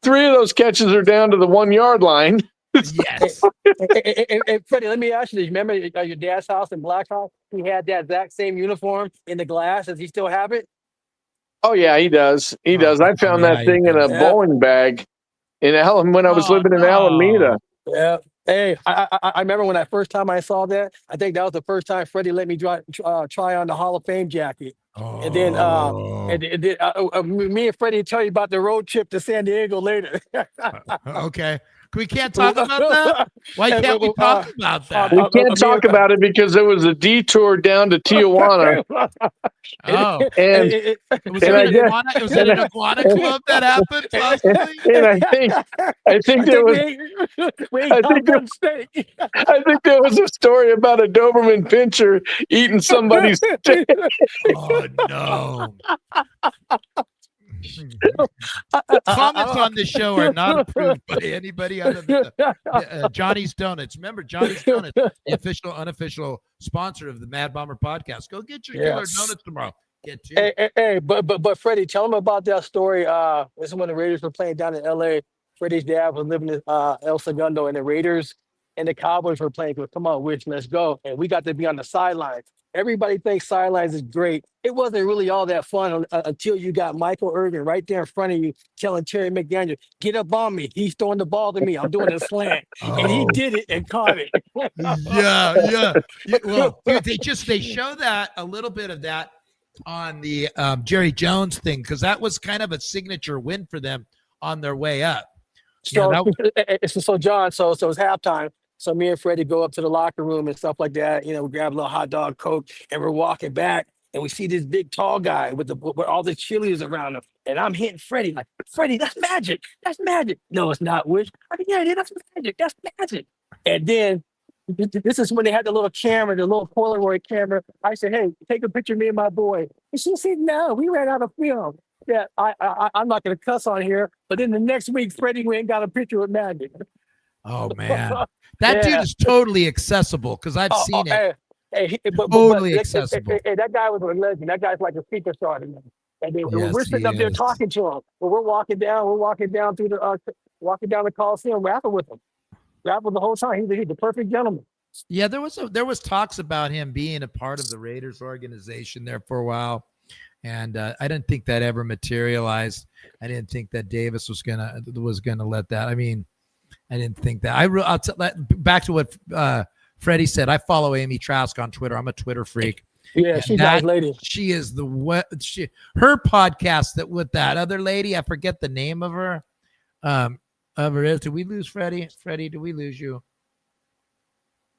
those catches are down to the 1 yard line. Yes. Hey, Freddie, let me ask you this. Remember your dad's house in Blackhawk? He had that exact same uniform in the glass. Does he still have it? Oh, yeah, he does. He does. I found that thing in a bowling bag when I was living in Alameda. Yeah. Hey, I remember when first time I saw that. I think that was the first time Freddie let me try on the Hall of Fame jacket. And then, me and Freddie tell you about the road trip to San Diego later. Okay. We can't talk about that? Why can't we talk about that? We can't talk about it because it was a detour down to Tijuana. Oh. And was it an iguana club that happened? Possibly? And I think there was a story about a Doberman Pinscher eating somebody's steak. Oh, no. Comments on this show are not approved by anybody other than Johnny's Donuts. Remember, Johnny's Donuts, the unofficial sponsor of the Mad Bomber podcast. Go get your killer donuts tomorrow. Get two. Hey, but Freddie, tell them about that story. This is when the Raiders were playing down in LA. Freddie's dad was living in El Segundo, and the Raiders and the Cowboys were playing. Come on, Wish, let's go. And we got to be on the sidelines. Everybody thinks Sidelines is great. It wasn't really all that fun until you got Michael Irvin right there in front of you telling Terry McDaniel, get up on me. He's throwing the ball to me. I'm doing a slant. And he did it and caught it. Yeah. Well, dude, they show that a little bit of that on the Jerry Jones thing, because that was kind of a signature win for them on their way up. So, John, so it's halftime. So me and Freddie go up to the locker room and stuff like that. We grab a little hot dog, Coke, and we're walking back. And we see this big tall guy with all the cheerleaders around him. And I'm hitting Freddie like, Freddie, that's magic. That's magic. No, it's not, Wish. I mean, yeah, that's magic. That's magic. And then this is when they had the little camera, the little Polaroid camera. I said, hey, take a picture of me and my boy. And she said, no, we ran out of film. Yeah, I'm not going to cuss on here. But then the next week, Freddie went and got a picture with Magic. Oh, man. That dude is totally accessible because I've seen it. Totally accessible. That guy was a legend. That guy's like a superstar to me. And then we're sitting up there talking to him. But we're walking down through walking down the Coliseum, rapping with him. Rapping the whole time. He's the perfect gentleman. Yeah, there was talks about him being a part of the Raiders organization there for a while. And I didn't think that ever materialized. I didn't think that Davis was gonna let that. I mean, I didn't think that. Back to what Freddie said. I follow Amy Trask on Twitter. I'm a Twitter freak. Yeah, she's a nice lady. She is her podcast that with that other lady. I forget the name of her. Did we lose Freddie? Freddie, did we lose you?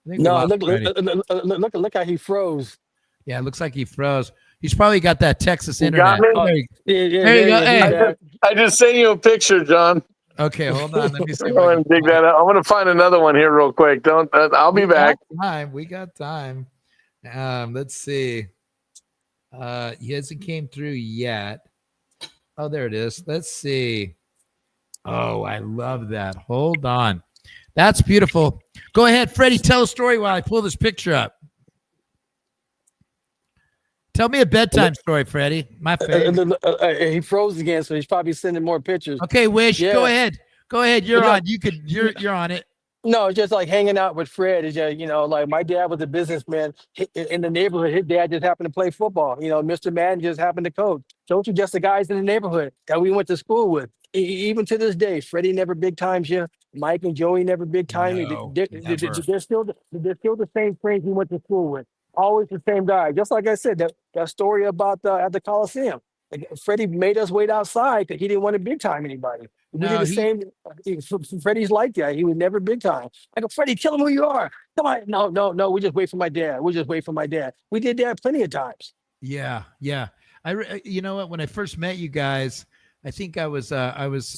No, look how he froze. Yeah, it looks like he froze. He's probably got that Texas internet. There you go. Hey, I just sent you a picture, John. Okay, hold on. Let me see. I'm going to dig that out. I'm going to find another one here real quick. I'll be back. We got time. Let's see. He hasn't came through yet. Oh, there it is. Let's see. Oh, I love that. Hold on. That's beautiful. Go ahead, Freddie. Tell a story while I pull this picture up. Tell me a bedtime story, Freddie. My favorite. He froze again, so he's probably sending more pictures. Okay, Wish, go ahead. Go ahead. You're on. You're on it. No, it's just like hanging out with Fred. It's just, like my dad was a businessman in the neighborhood. His dad just happened to play football. Mr. Madden just happened to coach. Those are just the guys in the neighborhood that we went to school with. Even to this day, Freddie never big times you. Mike and Joey never big time you. They're still the same friends he went to school with. Always the same guy. Just like I said, that story about at the Coliseum. Freddie made us wait outside because he didn't want to big time anybody. We did the same. Freddie's like that. He was never big time. I go, Freddie, tell him who you are. Come on. No. We just wait for my dad. We did that plenty of times. Yeah, yeah. You know what? When I first met you guys, I think I was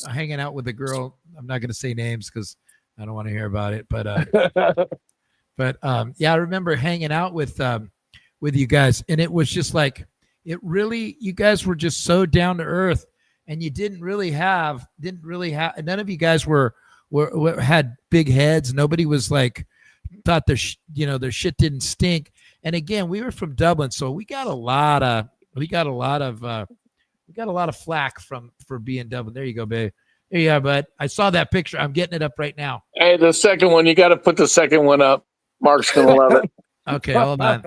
hanging out with a girl. I'm not going to say names because I don't want to hear about it. But yeah, I remember hanging out with you guys, and it was just like you guys were just so down to earth, and you didn't really have none of you guys were had big heads. Nobody was like thought their shit didn't stink. And again, we were from Dublin, so we got a lot of flack for being Dublin. There you go, babe. Yeah, but I saw that picture. I'm getting it up right now. Hey, the second one, you got to put the second one up. Mark's gonna love it. Okay, hold on.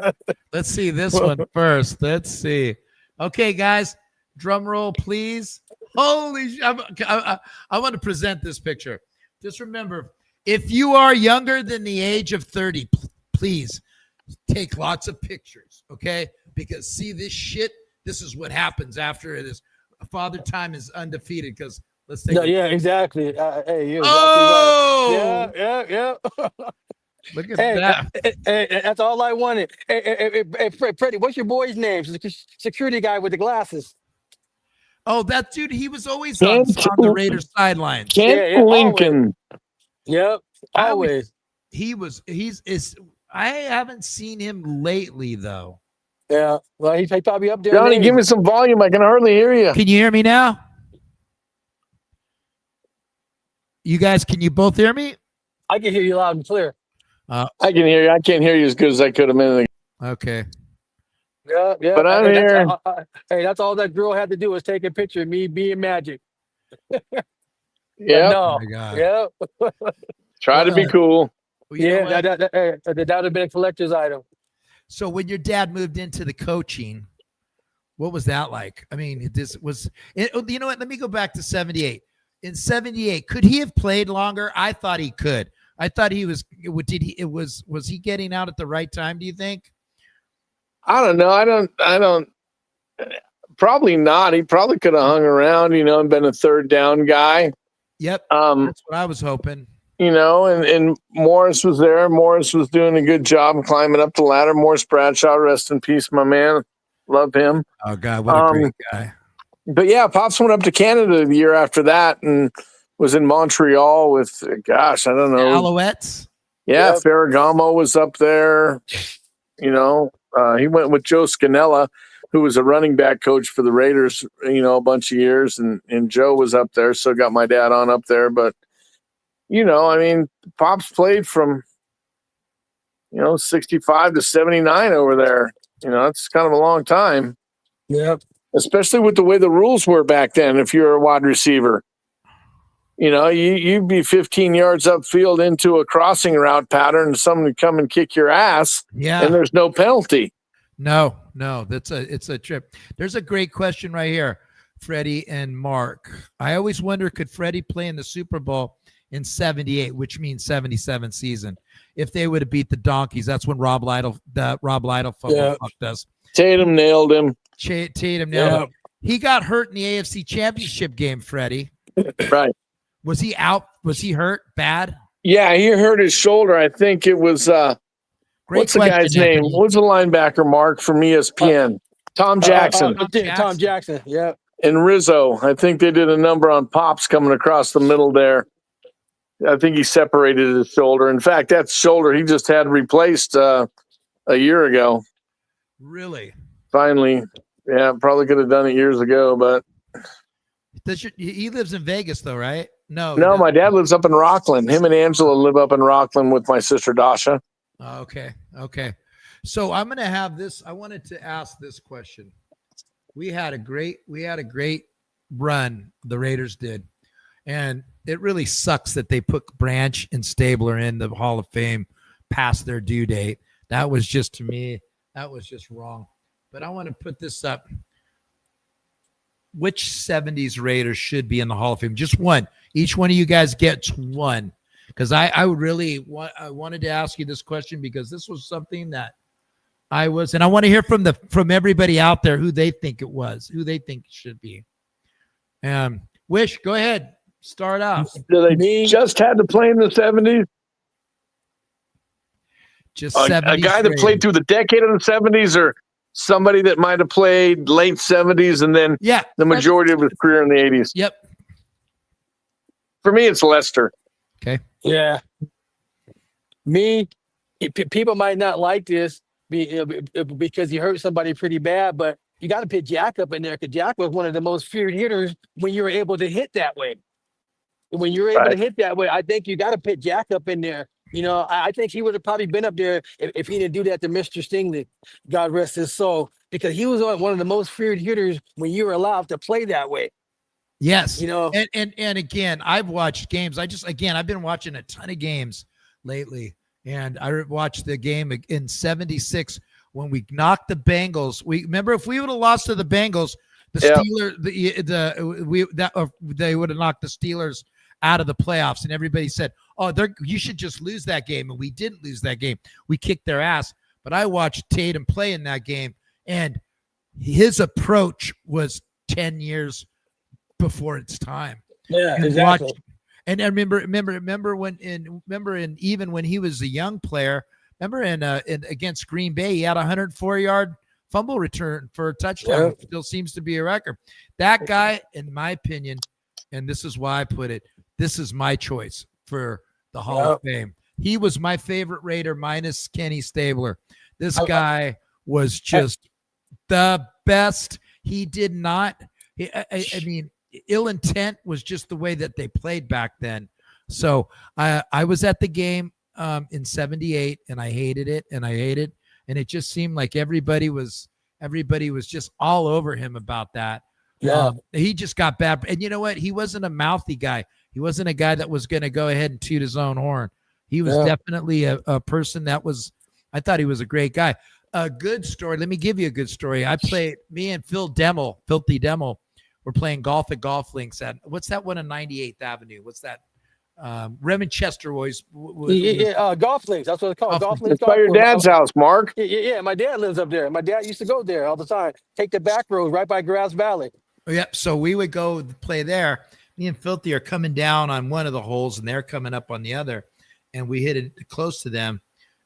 Let's see this one first. Let's see. Okay, guys, drum roll, please. Holy sh- I want to present this picture. Just remember, if you are younger than the age of 30, please take lots of pictures, okay? Because see this shit, this is what happens after it is. Father Time is undefeated because let's take Yeah, exactly. Hey, you're oh! exactly right. Yeah. Look at that. Hey, that's all I wanted. Hey, Freddie, what's your boy's name? Security guy with the glasses. Oh, that dude, he was always on the Raiders sidelines. Kent Lincoln. Yep, always. I haven't seen him lately, though. Yeah, well, he's probably up there. Johnny, give me some volume. I can hardly hear you. Can you hear me now? You guys, can you both hear me? I can hear you loud and clear. I can hear you. I can't hear you as good as I could a minute ago. Okay. Yeah. But I'm here. Hey, that's all that girl had to do was take a picture of me being Magic. Yeah. No. Oh my God. Yeah. Try to be cool. Well, you know Yeah, that would have been a collector's item. So when your dad moved into the coaching, what was that like? I mean, you know what? Let me go back to 78. In 78, could he have played longer? I thought he could. I thought he was. Was he getting out at the right time? Do you think? I don't know. I don't. Probably not. He probably could have hung around, and been a third down guy. Yep. That's what I was hoping. And Morris was there. Morris was doing a good job climbing up the ladder. Morris Bradshaw, rest in peace, my man. Love him. Oh God, what a great guy. But yeah, Pops went up to Canada the year after that and was in Montreal with, gosh, I don't know. Alouettes? Yeah, Yep. Ferragamo was up there. He went with Joe Scannella, who was a running back coach for the Raiders, a bunch of years. And Joe was up there, so got my dad on up there. But, Pops played from, 65 to 79 over there. That's kind of a long time. Yep. Especially with the way the rules were back then. If you're a wide receiver, you'd be 15 yards upfield into a crossing route pattern, and someone would come and kick your ass. Yeah, and there's no penalty. No, it's a trip. There's a great question right here, Freddie and Mark. I always wonder, could Freddie play in the Super Bowl in 78, which means 77 season, if they would have beat the Donkeys? That's when Rob Lytle football fucked us. Tatum nailed him. Tatum nailed him. He got hurt in the AFC Championship game, Freddie. Right. Was he out? Was he hurt bad? Yeah, he hurt his shoulder. I think it was what's the guy's name? What's the linebacker, Mark, from ESPN? Tom Jackson. Tom Jackson, yeah. And Rizzo. I think they did a number on Pops coming across the middle there. I think he separated his shoulder. In fact, that shoulder he just had replaced a year ago. Really? Finally. Yeah, probably could have done it years ago, but he lives in Vegas though, right? No, my dad lives up in Rockland. Him and Angela live up in Rockland with my sister Dasha. Okay. So I'm gonna have this. I wanted to ask this question. We had a great run. The Raiders did, and it really sucks that they put Branch and Stabler in the Hall of Fame past their due date. That was just, to me, that was just wrong. But I want to put this up. Which 70s Raiders should be in the Hall of Fame? Just one. Each one of you guys gets one. Because I wanted to ask you this question because this was something that and I want to hear from everybody out there who they think it was, who they think it should be. Wish, go ahead. Start off. Do they just had to play in the 70s? Just a 70s guy that played through the decade of the 70s, or somebody that might have played late 70s and then Yeah. the majority of his career in the 80s. Yep. For me, it's Lester. Okay. Yeah. People might not like this because he hurt somebody pretty bad, but you got to put Jack up in there because Jack was one of the most feared hitters when you were able to hit that way. When you're able to hit that way, I think you got to put Jack up in there. You know, I think he would have probably been up there if he didn't do that to Mr. Stingley, God rest his soul, because he was one of the most feared hitters when you were allowed to play that way. Yes. You know, and again, I've watched games. I've been watching a ton of games lately, and I watched the game in 76 when we knocked the Bengals. We remember if we would have lost to the Bengals, the Steelers, they would have knocked the Steelers out of the playoffs, and everybody said, "Oh, you should just lose that game," and we didn't lose that game. We kicked their ass. But I watched Tatum play in that game, and his approach was 10 years before its time. Yeah, exactly. And I remember even when he was a young player, in against Green Bay, he had a 104-yard fumble return for a touchdown. Which still seems to be a record. That guy, in my opinion, and this is why I put it, this is my choice for the Hall of Fame. He was my favorite Raider minus Kenny Stabler. This guy was just the best. He did not. I mean, ill intent was just the way that they played back then. So I was at the game in 78, and I hated it, and it just seemed like everybody was just all over him about that. Yeah, he just got bad. And you know what? He wasn't a mouthy guy. He wasn't a guy that was going to go ahead and toot his own horn. He was definitely a person that was. I thought he was a great guy. A good story. Let me give you a good story. Me and Filthy Demel, were playing golf at Golf Links at, what's that one on 98th Avenue? What's that? Raymond Chester was Golf Links. That's what it's called. Golf Links. It's by your dad's house, Mark. Yeah, my dad lives up there. My dad used to go there all the time. Take the back road right by Grass Valley. Yep. So we would go play there. Me and Filthy are coming down on one of the holes, and they're coming up on the other, and we hit it close to them.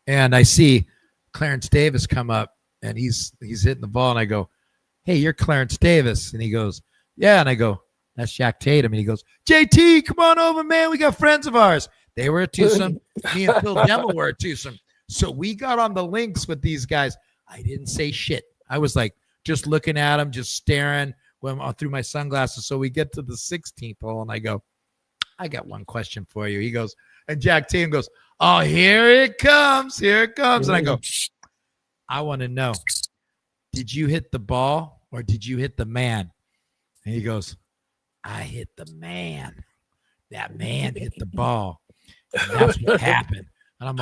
And I see Clarence Davis come up, and he's hitting the ball, and I go, "Hey, you're Clarence Davis," and he goes, "Yeah," and I go, "That's Jack Tatum," and he goes, "JT, come on over, man. We got friends of ours." They were at twosome. Me and Phil Demel were at twosome. So we got on the links with these guys. I didn't say shit. I was like just looking at them, just staring through my sunglasses. So we get to the 16th hole, and I go, "I got one question for you." He goes, and Jack Tatum goes, "Oh, here it comes. Here it comes." And I go, "I want to know, did you hit the ball or did you hit the man?" And he goes, "I hit the man. That man hit the ball. And that's what happened." And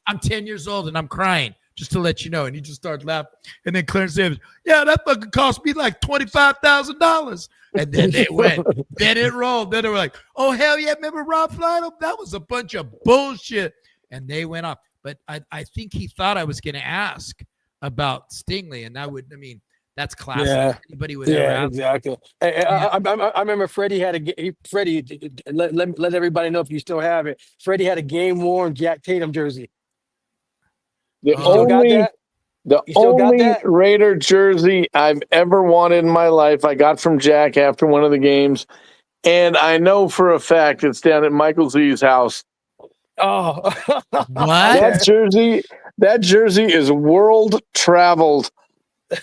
I'm 10 years old and I'm crying, just to let you know. And he just started laughing. And then Clarence Davis, "Yeah, that fucking cost me like $25,000. And then they went. Then it rolled. Then they were like, "Oh, hell yeah, remember Rob Flano? That was a bunch of bullshit." And they went off. But I think he thought I was going to ask about Stingley. And that's classic. Yeah. Anybody would ever ask. Exactly. I remember Freddie let everybody know if you still have it. Freddie had a game-worn Jack Tatum jersey. The only that? Raider jersey I've ever wanted in my life, I got from Jack after one of the games. And I know for a fact it's down at Michael Z's house. Oh, What? That jersey is world traveled.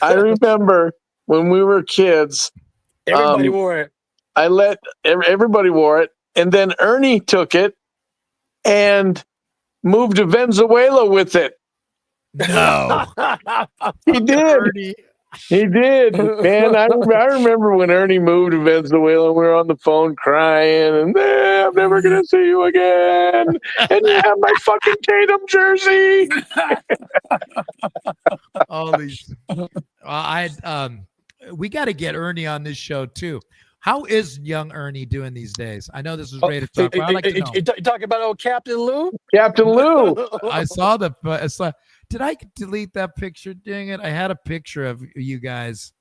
I remember when we were kids, everybody wore it. Everybody wore it, and then Ernie took it and moved to Venezuela with it. No. He did. Ernie. He did, man. I remember when Ernie moved to Venezuela. We were on the phone crying, and I'm never gonna see you again. And you have my fucking Tatum jersey. All these. We got to get Ernie on this show too. How is young Ernie doing these days? I know this is Raider talk, but I'd like to know. You talking about old Captain Lou? Captain Lou. I saw did I delete that picture? Dang it. I had a picture of you guys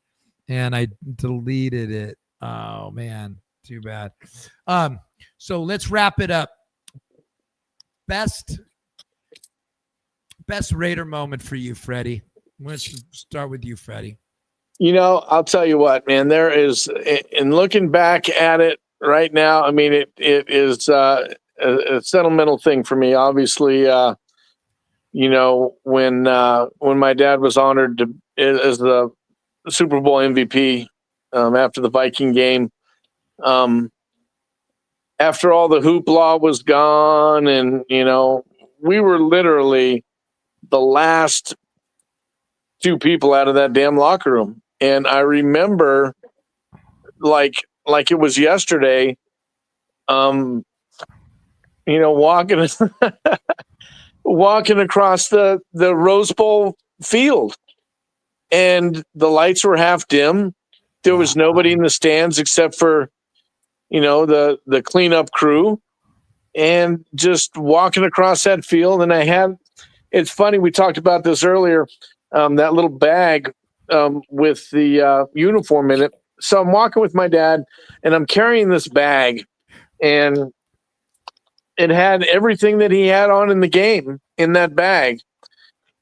and I deleted it. Oh man, too bad. So let's wrap it up. Best Raider moment for you, Freddie. Let's start with you, Freddie. I'll tell you what, man, there is, in looking back at it right now, I mean, it is a sentimental thing for me. Obviously, when my dad was honored as the Super Bowl MVP after the Viking game, after all the hoopla was gone, and we were literally the last two people out of that damn locker room. And I remember like it was yesterday, walking walking across the Rose Bowl field, and the lights were half dim. There was nobody in the stands except for, the cleanup crew, and just walking across that field. And it's funny, we talked about this earlier, that little bag with the uniform in it. So I'm walking with my dad, and I'm carrying this bag, and it had everything that he had on in the game in that bag.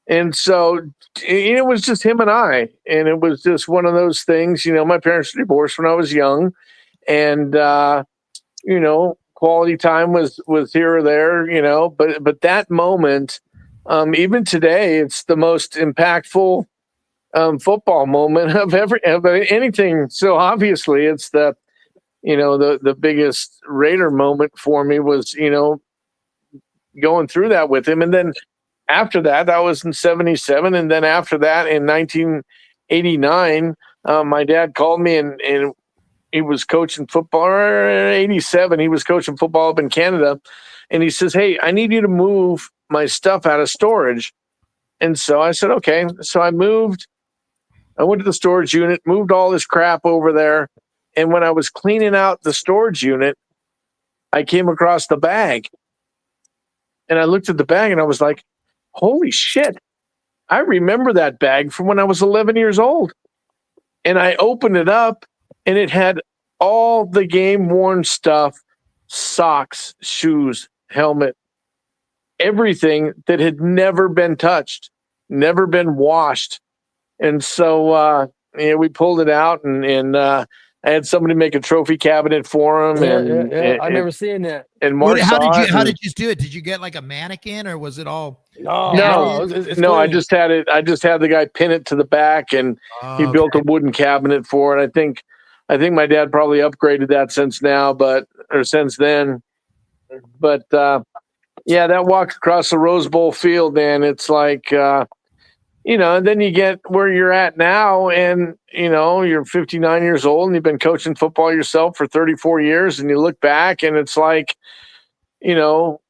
And so it was just him and I, and it was just one of those things. My parents were divorced when I was young, and quality time was here or there, but that moment, even today, it's the most impactful football moment of anything. So obviously it's the biggest Raider moment for me was, going through that with him. And then after that was in 77. And then after that in 1989, my dad called me, and he was coaching football, or 87. He was coaching football up in Canada. And he says, "Hey, I need you to move my stuff out of storage." And so I said, okay. So I went to the storage unit, moved all this crap over there. And when I was cleaning out the storage unit, I came across the bag. And I looked at the bag, and I was like, holy shit. I remember that bag from when I was 11 years old. And I opened it up, and it had all the game-worn stuff, socks, shoes, helmet, everything that had never been touched, never been washed. And so we pulled it out, and I had somebody make a trophy cabinet for him. I remember seeing that. And Mark How did you do it? Did you get like a mannequin, or was it all? No. I just had it. I just had the guy pin it to the back, and he built a wooden cabinet for it. I think my dad probably upgraded that since then. But that walk across the Rose Bowl field, man, it's like, and then you get where you're at now, and, you're 59 years old, and you've been coaching football yourself for 34 years, and you look back, and it's like, all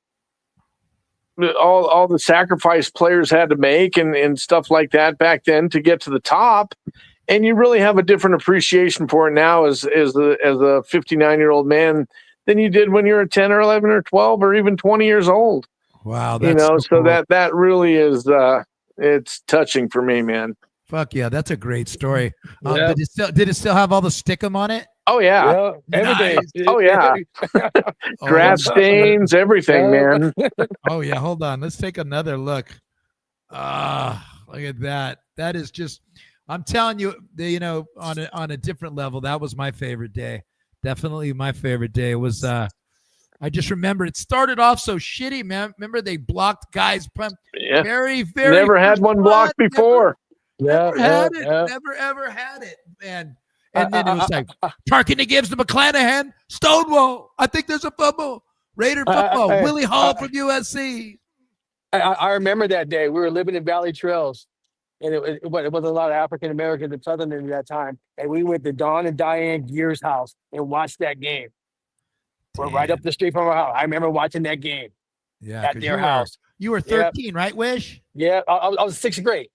the sacrifice players had to make and stuff like that back then to get to the top. And you really have a different appreciation for it now as a 59-year-old man than you did when you were 10 or 11 or 12 or even 20 years old. Wow. That's so cool. that really is, it's touching for me, man. Fuck yeah. That's a great story. Did it still have all the stickum on it? Oh yeah. Everything. Nice. Oh yeah. Grass stains, everything, man. Oh yeah. Hold on. Let's take another look. Look at that. That is just, I'm telling you, on a different level, that was my favorite day. Definitely my favorite day. It was, I just remember it started off so shitty, man. Remember they blocked guys from very, very. Never had one blocked before. Never had it. Never ever had it, man. And then it was like Tarkany gives to McClanahan, Stonewall. I think there's a fumble. Raider football. Willie Hall from USC. I remember that day. We were living in Valley Trails, and it was a lot of African Americans and Southerners at that time. And we went to Don and Diane Gear's house and watched that game. We're right up the street from our house. I remember watching that game. Yeah, at their house. You were 13, right, Wish? Yeah, I was sixth grade.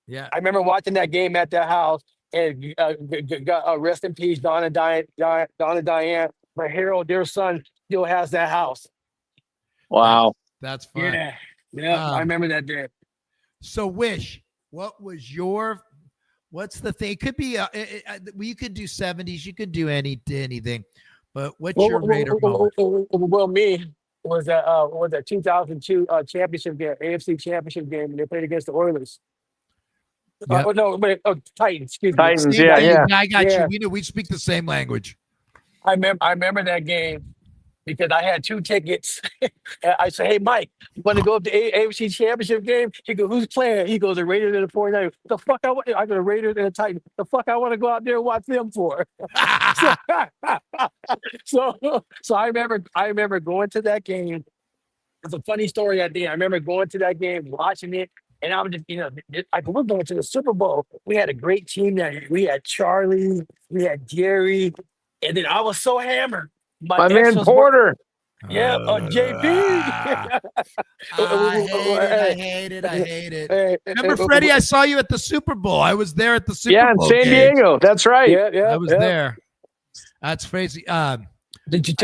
Yeah, I remember watching that game at their house. And rest in peace, Don and Diane. My hero, dear son, still has that house. Wow, that's fun. Yeah, I remember that day. So, Wish, what's the thing? It could be you could do 70s, you could do anything, but what's your Raider moment? Well, me was that 2002 championship game, AFC championship game, and they played against the Oilers. Yep. No, wait, Titans. Excuse me. Titans, See, yeah. I got Yeah. you. We knew we speak the same language. I remember that game because I had 2 tickets. And I said, "Hey, Mike, you want to go up to AFC Championship game?" He goes, "Who's playing?" He goes, "The Raiders and the 49ers." The fuck I go, the Raiders and the Titans. The fuck I want to go out there and watch them for? So, so I remember going to that game. It's a funny story at the end. I remember going to that game, watching it, and I was just, we're going to the Super Bowl. We had a great team that year. We had Charlie, we had Jerry, and then I was so hammered. My ex man was Porter. Yeah, JP. I hate it. Hey, Remember, Freddie, I saw you at the Super Bowl. I was there at the Super Yeah, in Bowl. San game. Diego. That's right. Yeah, I was there. That's crazy. To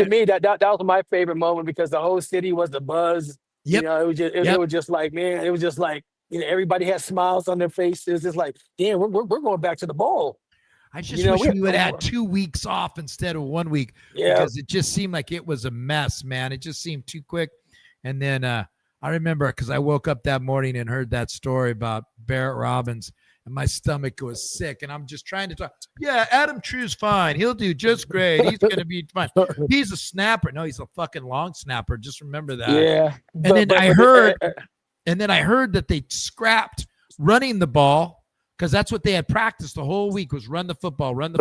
me, that was my favorite moment because the whole city was the buzz. Yep. It was just like, man, it was just like, everybody had smiles on their faces. It's like, damn, we're going back to the bowl. I just wish we would add 2 weeks off instead of 1 week because it just seemed like it was a mess, man. It just seemed too quick. And then I remember because I woke up that morning and heard that story about Barrett Robbins and my stomach was sick. And I'm just trying to talk. Yeah, Adam True's fine. He'll do just great. He's going to be fine. He's a snapper. No, he's a fucking long snapper. Just remember that. Yeah. And then I heard that they scrapped running the ball because that's what they had practiced the whole week was run the football. And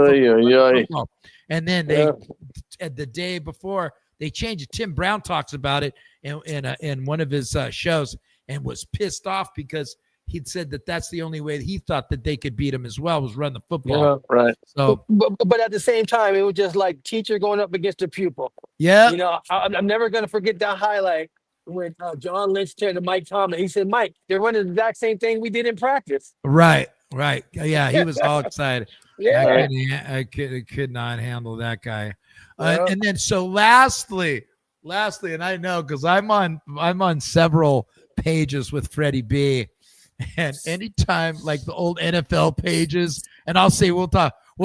then the day before they changed it. Tim Brown talks about it in one of his shows and was pissed off because he'd said that that's the only way he thought that they could beat him as well was run the football. Yeah, right. So, but at the same time, it was just like teacher going up against a pupil. Yeah. I'm never going to forget that highlight when John Lynch turned to Mike Tomlin. He said, "Mike, they're running the exact same thing we did in practice." Right. Yeah, he was all excited. Yeah. I could not handle that guy. And then so lastly, and I know because I'm on several pages with Freddie B. And anytime like the old NFL pages, and I'll say we'll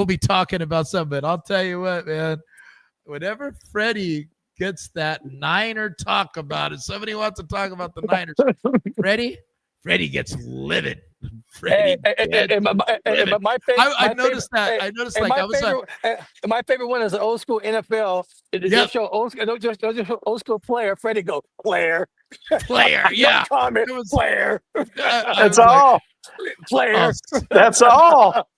be talking about something, but I'll tell you what, man, whenever Freddie gets that Niner talk about it, somebody wants to talk about the Niners, Freddie gets livid. My noticed that. I noticed like I was my favorite one is an old school NFL. Just show old school player. Freddie go player. Yeah. Comment, player. That's all. Player. That's all.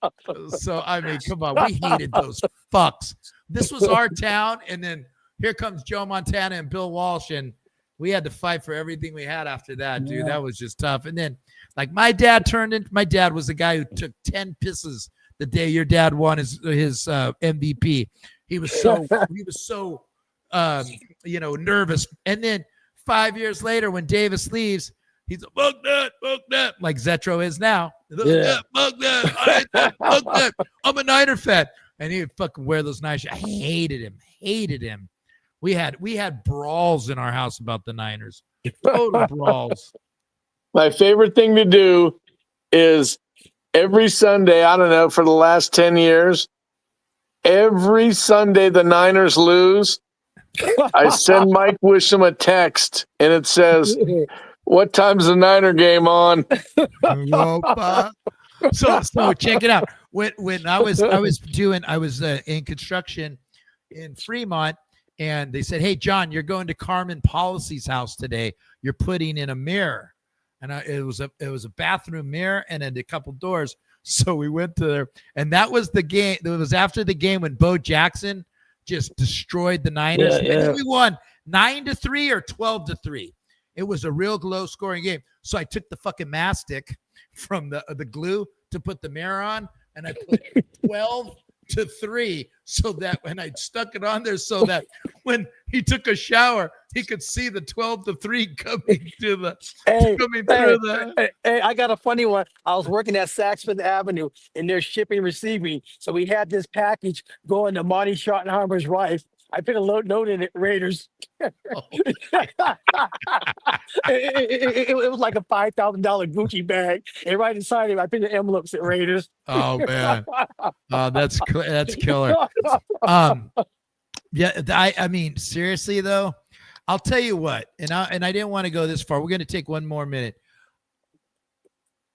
So I mean, come on, we hated those fucks. This was our town, and then here comes Joe Montana and Bill Walsh, and we had to fight for everything we had after that, dude. That was just tough. And then, like, my dad was the guy who took 10 pisses the day your dad won his MVP. He was so nervous. And then 5 years later, when Davis leaves, he's a bug nut, like Zetro is now. Bug nut. I'm a Niner fan. And he would fucking wear those Niners. I hated him. We had brawls in our house about the Niners. Total brawls. My favorite thing to do is every Sunday, I don't know, for the last 10 years, every Sunday the Niners lose, I send Mike Wishom a text, and it says, "What time's the Niner game on?" So check it out. When I was in construction in Fremont, and they said, "Hey, John, you're going to Carmen Policy's house today. You're putting in a mirror." And it was a bathroom mirror and then a couple doors. So we went to there, and that was the game. It was after the game when Bo Jackson just destroyed the Niners. Yeah. And we won 9-3 or 12-3. It was a real low-scoring game. So I took the fucking mastic from the glue to put the mirror on, and I put 12-3 so that when I stuck it on there so that when he took a shower, he could see the 12-3 coming through the. Hey, I got a funny one. I was working at Saks Fifth Avenue and they're shipping and receiving. So we had this package going to Monty Schottenheimer's wife. I put a note in it, Raiders. It was like a $5,000 Gucci bag. And right inside it, I put the envelopes at Raiders. Oh, man. That's killer. I mean, seriously, though, I'll tell you what, and I didn't want to go this far. We're going to take one more minute.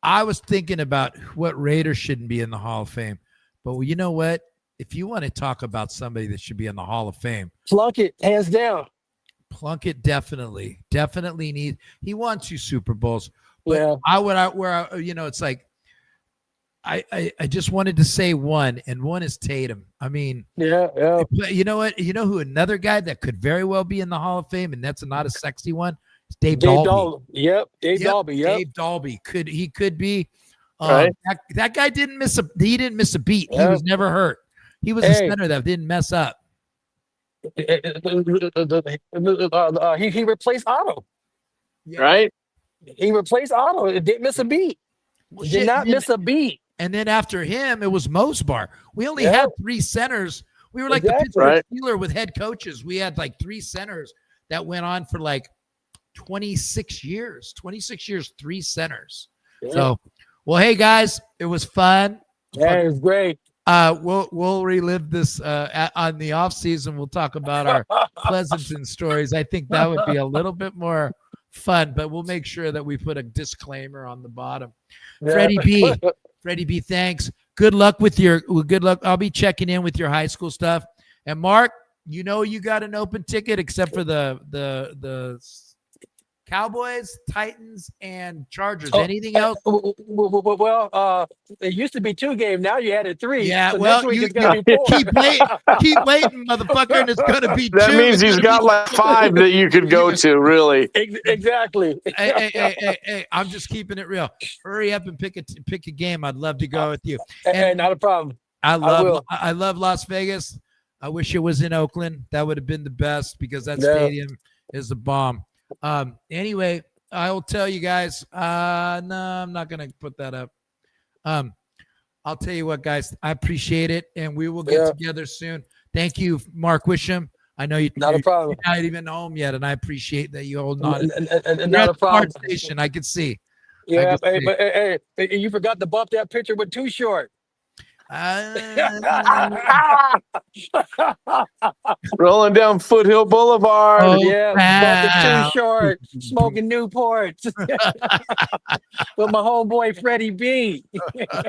I was thinking about what Raider shouldn't be in the Hall of Fame. But you know what? If you want to talk about somebody that should be in the Hall of Fame, Plunkett, hands down. Plunkett definitely needs. He won 2 Super Bowls, but Yeah. it's like I just wanted to say one, and one is Tatum. I mean, Yeah. you know what? You know who another guy that could very well be in the Hall of Fame, and that's not a sexy one. It's Dave Dalby. Yep, Dave Dalby. Yep. Dave Dalby could be. Right. That guy didn't miss a beat. Yeah. He was never hurt. He was a center that didn't mess up. He replaced Otto. Right. He replaced Otto. It didn't miss a beat. Did not miss a beat. And then after him, it was Mosbar. We only had 3 centers. We were like the Pittsburgh Steelers with head coaches. We had like 3 centers that went on for like 26 years. 26 years, 3 centers. Yeah. So, well, hey guys, it was fun. Yeah, it was great. We'll relive this on the off season. We'll talk about our Pleasanton stories. I think that would be a little bit more fun, but we'll make sure that we put a disclaimer on the bottom. Yeah. Freddie B, thanks. Good luck. I'll be checking in with your high school stuff. And Mark, you got an open ticket except for the Cowboys, Titans, and Chargers. Anything else? Well, it used to be 2 games. Now you added 3. Yeah, so well, you keep waiting, motherfucker, and it's going to be 2. That means he's got like 5 that you could go to, really. Exactly. Hey, I'm just keeping it real. Hurry up and pick a game. I'd love to go with you. And not a problem. I love Las Vegas. I wish it was in Oakland. That would have been the best because that stadium is a bomb. Anyway, I will tell you guys, no, I'm not going to put that up. I'll tell you what, guys, I appreciate it. And we will get together soon. Thank you, Mark Wishom. I know you're not even home yet. And I appreciate that you hold on. And not a problem. Station, I could see. Yeah. Hey, you forgot to bump that picture with Too Short. Rolling down Foothill Boulevard. Bumping Too Short, smoking Newports with my homeboy Freddie B. All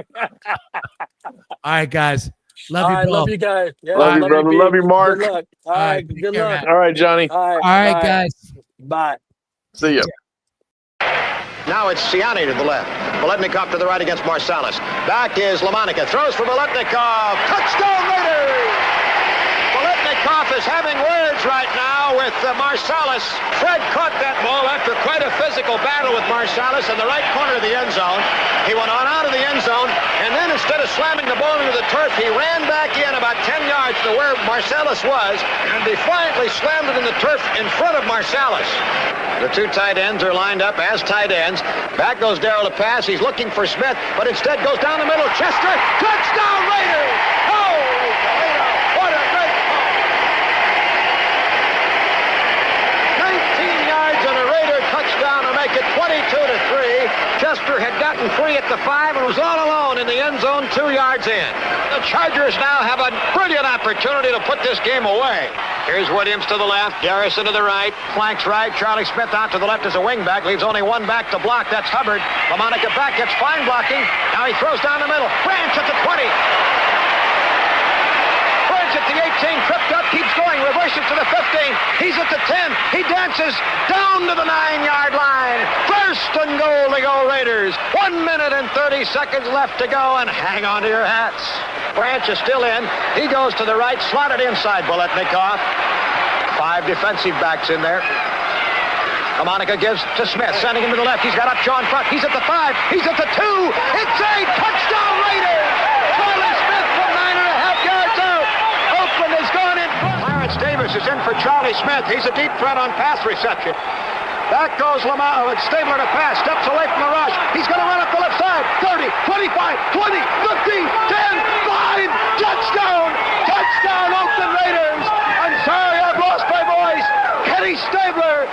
right, guys. Love you guys. Yeah, love you, brother. Love you, Mark. Good luck. All right, good luck. All right, Johnny. All right, guys. Bye. See ya. Now it's Ciani to the left. Biletnikoff to the right against Marsalis. Back is Lamonica. Throws for Biletnikoff. Touchdown Raiders! Biletnikoff is having words right now with Marsalis. Fred caught that ball after quite a physical battle with Marsalis in the right corner of the end zone. He went on out of the end zone, and then instead of slamming the ball into the turf, he ran back in about 10 yards to where Marsalis was and defiantly slammed it in the turf in front of Marsalis. The 2 tight ends are lined up as tight ends. Back goes Darrell to pass. He's looking for Smith, but instead goes down the middle. Chester, touchdown Raiders! Holy Toledo, what a great ball! 19 yards and a Raider touchdown to make it 22-3. Chester had gotten free at the 5 and was all alone in the end zone 2 yards in. The Chargers now have a brilliant opportunity to put this game away. Here's Williams to the left, Garrison to the right, flanks right, Charlie Smith out to the left as a wingback, leaves only 1 back to block, that's Hubbard. Lamonica back, gets fine blocking, now he throws down the middle, Branch at the 20. Branch at the 18, tripped up, keeps going, reverses to the 15, he's at the 10, he dances down to the 9-yard line. First and goal to go Raiders. 1 minute and 30 seconds left to go, and hang on to your hats. Branch is still in. He goes to the right, slotted inside Biletnikoff. 5 defensive backs in there. Lamonica gives to Smith, sending him to the left. He's got Upshaw in front. He's at the 5. He's at the 2. It's a touchdown Raiders! Charlie Smith from 9.5 yards out. Oakland has gone in front. Clarence Davis is in for Charlie Smith. He's a deep threat on pass reception. Back goes Stabler to pass, steps away from the rush. He's going to run up the left side. 30, 25, 20, 15, 10, 5. Touchdown! Touchdown, Oakland Raiders! I'm sorry, I've lost my voice. Kenny Stabler